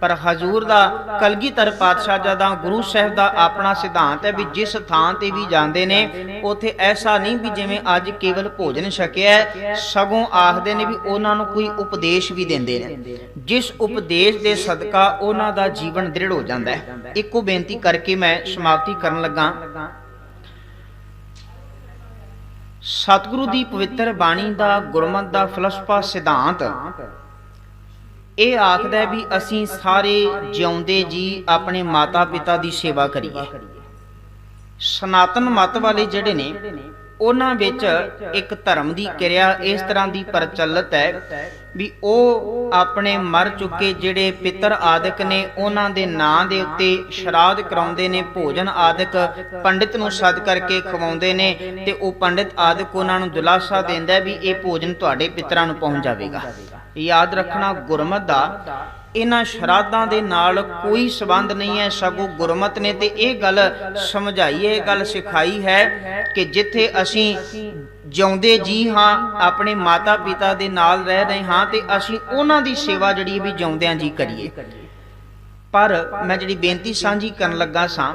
ਪਰ ਹਜ਼ੂਰ ਦਾ ਕਲਗੀਧਰ ਪਾਤਸ਼ਾਹ ਜੀ ਦਾ ਗੁਰੂ ਸਾਹਿਬ ਦਾ ਆਪਣਾ ਸਿਧਾਂਤ ਹੈ ਵੀ ਜਿਸ ਥਾਂ ਤੇ ਵੀ ਜਾਂਦੇ ਨੇ ਉੱਥੇ ਐਸਾ ਨਹੀਂ ਵੀ ਜਿਵੇਂ ਅੱਜ ਕੇਵਲ ਭੋਜਨ ਛਕਿਆ, ਸਗੋਂ ਆਖਦੇ ਨੇ ਵੀ ਉਹਨਾਂ ਨੂੰ ਕੋਈ ਉਪਦੇਸ਼ ਵੀ ਦਿੰਦੇ ਨੇ, ਜਿਸ ਉਪਦੇਸ਼ ਦੇ ਸਦਕਾ ਉਹਨਾਂ ਦਾ ਜੀਵਨ ਦ੍ਰਿੜ ਹੋ ਜਾਂਦਾ ਹੈ। ਇੱਕੋ ਬੇਨਤੀ ਕਰਕੇ ਮੈਂ ਸਮਾਪਤੀ ਕਰਨ ਲੱਗਾ। ਸਤਿਗੁਰੂ ਦੀ ਪਵਿੱਤਰ ਬਾਣੀ ਦਾ, ਗੁਰਮਤਿ ਦਾ ਫਲਸਫਾ ਸਿਧਾਂਤ ਇਹ ਆਖਦਾ ਹੈ ਵੀ ਅਸੀਂ ਸਾਰੇ ਜਿਉਂਦੇ ਜੀ ਆਪਣੇ ਮਾਤਾ ਪਿਤਾ ਦੀ ਸੇਵਾ ਕਰੀਏ। ਸਨਾਤਨ ਮਤ ਵਾਲੇ ਜਿਹੜੇ ਨੇ ਉਹਨਾਂ ਵਿੱਚ ਇੱਕ ਧਰਮ ਦੀ ਕਿਰਿਆ ਇਸ ਤਰ੍ਹਾਂ ਦੀ ਪ੍ਰਚਲਿਤ ਹੈ ਵੀ ਉਹ ਆਪਣੇ ਮਰ ਚੁੱਕੇ ਜਿਹੜੇ ਪਿੱਤਰ ਆਦਿਕ ਨੇ ਉਹਨਾਂ ਦੇ ਨਾਂ ਦੇ ਉੱਤੇ ਸ਼ਰਾਧ ਕਰਾਉਂਦੇ ਨੇ, ਭੋਜਨ ਆਦਿਕ ਪੰਡਿਤ ਨੂੰ ਸੱਦ ਕਰਕੇ ਖਵਾਉਂਦੇ ਨੇ ਤੇ ਉਹ ਪੰਡਿਤ ਆਦਿਕ ਉਹਨਾਂ ਨੂੰ ਦਿਲਾਸਾ ਦਿੰਦਾ ਵੀ ਇਹ ਭੋਜਨ ਤੁਹਾਡੇ ਪਿੱਤਰਾਂ ਨੂੰ ਪਹੁੰਚ ਜਾਵੇਗਾ। ਯਾਦ ਰੱਖਣਾ, ਗੁਰਮਤਿ ਦਾ ਇਹਨਾਂ ਸ਼ਰਾਧਾਂ ਦੇ ਨਾਲ ਕੋਈ ਸੰਬੰਧ ਨਹੀਂ ਹੈ, ਸਗੋਂ ਗੁਰਮਤਿ ਨੇ ਤੇ ਇਹ ਗੱਲ ਸਮਝਾਈ ਹੈ, ਇਹ ਗੱਲ ਸਿਖਾਈ ਹੈ ਕਿ ਜਿੱਥੇ ਅਸੀਂ ਜਿਉਂਦੇ ਜੀ ਹਾਂ, ਆਪਣੇ ਮਾਤਾ ਪਿਤਾ ਦੇ ਨਾਲ ਰਹਿ ਰਹੇ ਹਾਂ ਤੇ ਅਸੀਂ ਉਹਨਾਂ ਦੀ ਸੇਵਾ ਜਿਹੜੀ ਵੀ ਜਿਉਂਦਿਆਂ ਜੀ ਕਰੀਏ। ਪਰ ਮੈਂ ਜਿਹੜੀ ਬੇਨਤੀ ਸਾਂਝੀ ਕਰਨ ਲੱਗਾ ਸਾਂ,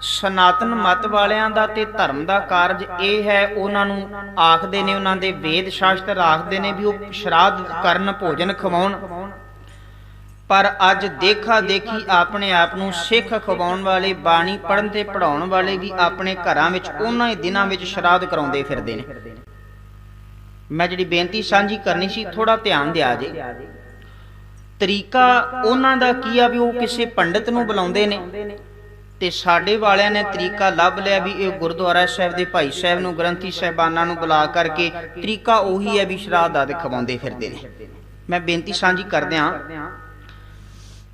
ਸਨਾਤਨ ਮਤ ਵਾਲਿਆਂ ਦਾ ਤੇ ਧਰਮ ਦਾ ਕਾਰਜ ਇਹ ਹੈ, ਉਹਨਾਂ ਨੂੰ ਆਖਦੇ ਨੇ, ਉਹਨਾਂ ਦੇ ਵੇਦ ਸ਼ਾਸਤਰ ਆਖਦੇ ਨੇ ਵੀ ਉਹ ਸ਼ਰਾਧ ਕਰਨ, ਭੋਜਨ ਖਵਾਉਣ, ਪਰ ਅੱਜ ਦੇਖਾ ਦੇਖੀ ਆਪਣੇ ਆਪ ਨੂੰ ਸਿੱਖ ਖਵਾਉਣ ਵਾਲੇ, ਬਾਣੀ ਪੜ੍ਹਨ ਤੇ ਪੜ੍ਹਾਉਣ ਵਾਲੇ ਵੀ ਆਪਣੇ ਘਰਾਂ ਵਿੱਚ ਉਹਨਾਂ ਹੀ ਦਿਨਾਂ ਵਿੱਚ ਸ਼ਰਾਧ ਕਰਾਉਂਦੇ ਫਿਰਦੇ ਨੇ। ਮੈਂ ਜਿਹੜੀ ਬੇਨਤੀ ਸਾਂਝੀ ਕਰਨੀ ਸੀ, ਥੋੜਾ ਧਿਆਨ ਦਿਆ ਜੇ। ਤਰੀਕਾ ਉਹਨਾਂ ਦਾ ਕੀ ਆ ਵੀ ਉਹ ਕਿਸੇ ਪੰਡਿਤ ਨੂੰ ਬੁਲਾਉਂਦੇ ਨੇ ਤੇ ਸਾਡੇ ਵਾਲਿਆਂ ਨੇ ਤਰੀਕਾ ਲੱਭ ਲਿਆ ਵੀ ਇਹ ਗੁਰਦੁਆਰਾ ਸਾਹਿਬ ਦੇ ਭਾਈ ਸਾਹਿਬ ਨੂੰ, ਗ੍ਰੰਥੀ ਸਾਹਿਬਾਨਾਂ ਨੂੰ ਬੁਲਾ ਕਰਕੇ ਤਰੀਕਾ ਉਹੀ ਹੈ ਵੀ ਸ਼ਰਾਧ ਆਦਿ ਖਵਾਉਂਦੇ ਫਿਰਦੇ ਨੇ। ਮੈਂ ਬੇਨਤੀ ਸਾਂਝੀ ਕਰਦਿਆਂ,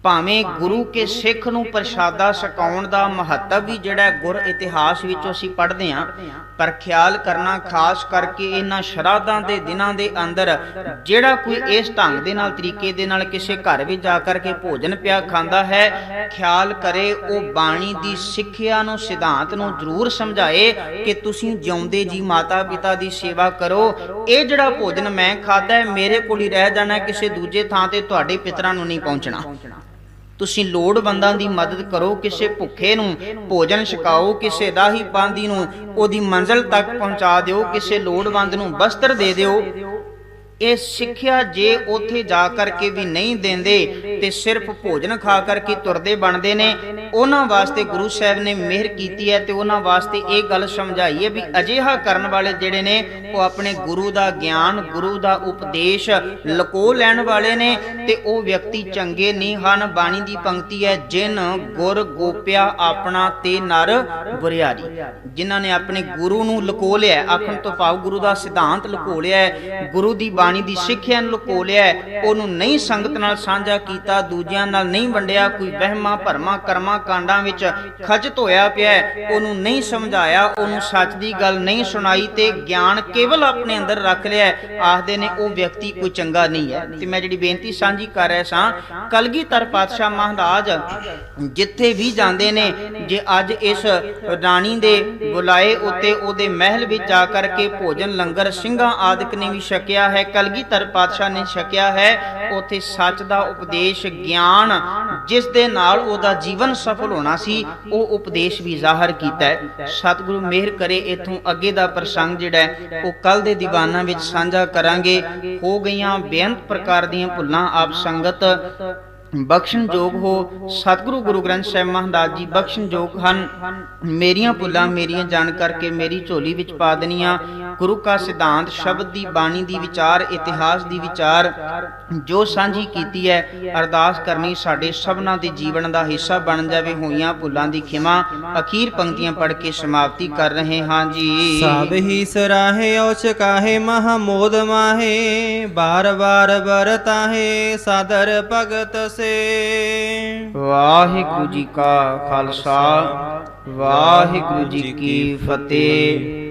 ਭਾਵੇਂ ਗੁਰੂ ਕੇ ਸਿੱਖ ਨੂੰ ਪ੍ਰਸ਼ਾਦਾ ਛਕਾਉਣ ਦਾ ਮਹੱਤਵ ਵੀ ਜਿਹੜਾ ਗੁਰ ਇਤਿਹਾਸ ਵਿੱਚੋਂ ਅਸੀਂ ਪੜ੍ਹਦੇ ਹਾਂ, ਪਰ ਖਿਆਲ ਕਰਨਾ ਖਾਸ ਕਰਕੇ ਇਹਨਾਂ ਸ਼ਰਾਧਾਂ ਦੇ ਦਿਨਾਂ ਦੇ ਅੰਦਰ ਜਿਹੜਾ ਕੋਈ ਇਸ ਢੰਗ ਦੇ ਨਾਲ, ਤਰੀਕੇ ਦੇ ਨਾਲ ਕਿਸੇ ਘਰ ਵਿੱਚ ਜਾ ਕਰਕੇ ਭੋਜਨ ਪਿਆ ਖਾਂਦਾ ਹੈ, ਖਿਆਲ ਕਰੇ ਉਹ ਬਾਣੀ ਦੀ ਸਿੱਖਿਆ ਨੂੰ, ਸਿਧਾਂਤ ਨੂੰ ਜ਼ਰੂਰ ਸਮਝਾਏ ਕਿ ਤੁਸੀਂ ਜਿਉਂਦੇ ਜੀ ਮਾਤਾ ਪਿਤਾ ਦੀ ਸੇਵਾ ਕਰੋ। ਇਹ ਜਿਹੜਾ ਭੋਜਨ ਮੈਂ ਖਾਧਾ ਹੈ ਮੇਰੇ ਕੋਲ ਹੀ ਰਹਿ ਜਾਣਾ, ਕਿਸੇ ਦੂਜੇ ਥਾਂ ਤੇ ਤੁਹਾਡੇ ਪਿਤਰਾਂ ਨੂੰ ਨਹੀਂ ਪਹੁੰਚਣਾ। ਤੁਸੀਂ ਲੋੜਵੰਦਾਂ ਦੀ ਮਦਦ ਕਰੋ, ਕਿਸੇ ਭੁੱਖੇ ਨੂੰ ਭੋਜਨ ਛਕਾਓ, ਕਿਸੇ ਰਾਹੀ ਪਾਂਦੀ ਨੂੰ ਉਹਦੀ ਮੰਜ਼ਿਲ ਤੱਕ ਪਹੁੰਚਾ ਦਿਓ, ਕਿਸੇ ਲੋੜਵੰਦ ਨੂੰ ਵਸਤਰ ਦੇ ਦਿਓ। ਇਹ ਸਿੱਖਿਆ ਜੇ ਉੱਥੇ ਜਾ ਕਰਕੇ ਵੀ ਨਹੀਂ ਦਿੰਦੇ ਤੇ ਸਿਰਫ ਭੋਜਨ ਖਾ ਕਰਕੇ ਤੁਰਦੇ ਬਣਦੇ ਨੇ, ਉਹਨਾਂ ਵਾਸਤੇ ਗੁਰੂ ਸਾਹਿਬ ਨੇ ਮਿਹਰ ਕੀਤੀ ਹੈ ਤੇ ਉਹਨਾਂ ਵਾਸਤੇ ਇਹ ਗੱਲ ਸਮਝਾਈ ਹੈ ਵੀ ਅਜਿਹਾ ਕਰਨ ਵਾਲੇ ਜਿਹੜੇ ਨੇ ਉਹ ਆਪਣੇ ਗੁਰੂ ਦਾ ਗਿਆਨ, ਗੁਰੂ ਦਾ ਉਪਦੇਸ਼ ਲੁਕੋ ਲੈਣ ਵਾਲੇ ਨੇ ਤੇ ਉਹ ਵਿਅਕਤੀ ਚੰਗੇ ਨਹੀਂ ਹਨ। ਬਾਣੀ ਦੀ ਪੰਕਤੀ ਹੈ, ਜਿਨ ਗੁਰ ਗੋਪਿਆ ਆਪਣਾ ਤੇ ਨਰ ਬੁਰਿਆਰੀ। ਜਿਨ੍ਹਾਂ ਨੇ ਆਪਣੇ ਗੁਰੂ ਨੂੰ ਲੁਕੋ ਲਿਆ, ਆਖਣ ਤੋਂ ਭਾਵ ਗੁਰੂ ਦਾ ਸਿਧਾਂਤ ਲੁਕੋ ਲਿਆ, ਗੁਰੂ ਦੀ ਬਾਣੀ ਦੀ ਸਿੱਖਿਆ ਨੂੰ ਲੁਕੋ ਲਿਆ, ਉਹਨੂੰ ਨਹੀਂ ਸੰਗਤ ਨਾਲ ਸਾਂਝਾ ਕੀਤਾ, ਦੂਜਿਆਂ ਨਾਲ ਨਹੀਂ ਵੰਡਿਆ, ਕੋਈ ਵਹਿਮਾਂ ਭਰਮਾਂ ਕਰਮਾਂ ਕਾਂਡਾਂ ਵਿੱਚ ਖਚਿਤ ਹੋਇਆ ਪਿਆ, ਉਹਨੂੰ ਨਹੀਂ ਸਮਝਾਇਆ, ਉਹਨੂੰ ਸੱਚ ਦੀ ਗੱਲ ਨਹੀਂ ਸੁਣਾਈ ਤੇ ਗਿਆਨ ਕੇਵਲ ਆਪਣੇ ਅੰਦਰ ਰੱਖ ਲਿਆ, ਆਖਦੇ ਨੇ ਉਹ ਵਿਅਕਤੀ ਕੋਈ ਚੰਗਾ ਨਹੀਂ ਹੈ। ਤੇ ਮੈਂ ਜਿਹੜੀ ਬੇਨਤੀ ਸਾਂਝੀ ਕਰ ਰਿਹਾ ਸਾਂ, ਕਲਗੀਧਰ ਪਾਤਸ਼ਾਹ ਮਹਾਰਾਜ ਜਿੱਥੇ ਵੀ ਜਾਂਦੇ ਨੇ, ਜੇ ਅੱਜ ਇਸ ਰਾਣੀ ਦੇ ਬੁਲਾਏ ਉੱਤੇ ਉਹਦੇ ਮਹਿਲ ਵਿੱਚ ਜਾ ਕਰਕੇ ਭੋਜਨ ਲੰਗਰ ਸਿੰਘਾਂ ਆਦਿਕ ਨੇ ਵੀ ਛਕਿਆ ਹੈ, ਕਲਗੀਧਰ ਪਾਤਸ਼ਾਹ ਨੇ ਛਕਿਆ ਹੈ, ਉੱਥੇ ਸੱਚ ਦਾ ਉਪਦੇਸ਼, ਗਿਆਨ ਜਿਸ ਦੇ ਨਾਲ ਉਹਦਾ ਜੀਵਨ ਸਫਲ ਹੋਣਾ ਸੀ, ਉਹ ਉਪਦੇਸ਼ ਵੀ ਜ਼ਾਹਰ ਕੀਤਾ ਹੈ। ਸਤਿਗੁਰੂ ਮਿਹਰ ਕਰੇ, ਇਥੋਂ ਅੱਗੇ ਦਾ ਪ੍ਰਸੰਗ ਜਿਹੜਾ ਉਹ ਕੱਲ ਦੇ ਦੀਵਾਨਾਂ ਵਿੱਚ ਸਾਂਝਾ ਕਰਾਂਗੇ। ਹੋ ਗਈਆਂ ਬੇਅੰਤ ਪ੍ਰਕਾਰ ਦੀਆਂ ਭੁੱਲਾਂ, ਆਪ ਸੰਗਤ ਬਖਸ਼ਣ ਯੋਗ ਹੋ। ਸਤਿਗੁਰੂ ਗੁਰੂ ਗ੍ਰੰਥ ਸਾਹਿਬ ਮਹਾਰਾਜ ਜੀ ਬਖਸ਼ਣ ਯੋਗ ਹਨ। ਮੇਰੀਆਂ ਭੁੱਲਾਂ ਮੇਰੀਆਂ ਜਾਣ ਕਰਕੇ ਮੇਰੀ ਝੋਲੀ ਵਿੱਚ ਪਾ ਦੇਣੀਆਂ। ਗੁਰੂ ਕਾ ਸਿਧਾਂਤ, ਸ਼ਬਦ ਦੀ ਬਾਣੀ ਦੀ ਵਿਚਾਰ, ਇਤਿਹਾਸ ਦੀ ਵਿਚਾਰ ਜੋ ਸਾਂਝੀ ਕੀਤੀ ਹੈ, ਅਰਦਾਸ ਕਰਨੀ ਸਾਡੇ ਸਭਨਾਂ ਦੇ ਜੀਵਨ ਦਾ ਹਿੱਸਾ ਬਣ ਜਾਵੇ। ਹੋਈਆਂ ਭੁੱਲਾਂ ਦੀ ਖਿਮਾ। ਅਖੀਰ ਪੰਕਤੀਆਂ ਪੜ੍ਹ ਕੇ ਸਮਾਪਤੀ ਕਰ ਰਹੇ ਹਾਂ ਜੀ। ਸਭ ਹੀ ਸਰਾਹੇ ਔਚ ਕਾਹੇ ਮਹਾ ਮੋਦ ਮਾਹੇ, ਬਾਰ ਬਾਰ ਬਰਤਾਹੇ ਸਾਦਰ ਭਗਤ ਸੇ। ਵਾਹਿਗੁਰੂ ਜੀ ਕਾ ਖਾਲਸਾ, ਵਾਹਿਗੁਰੂ ਜੀ ਕੀ ਫਤਿਹ।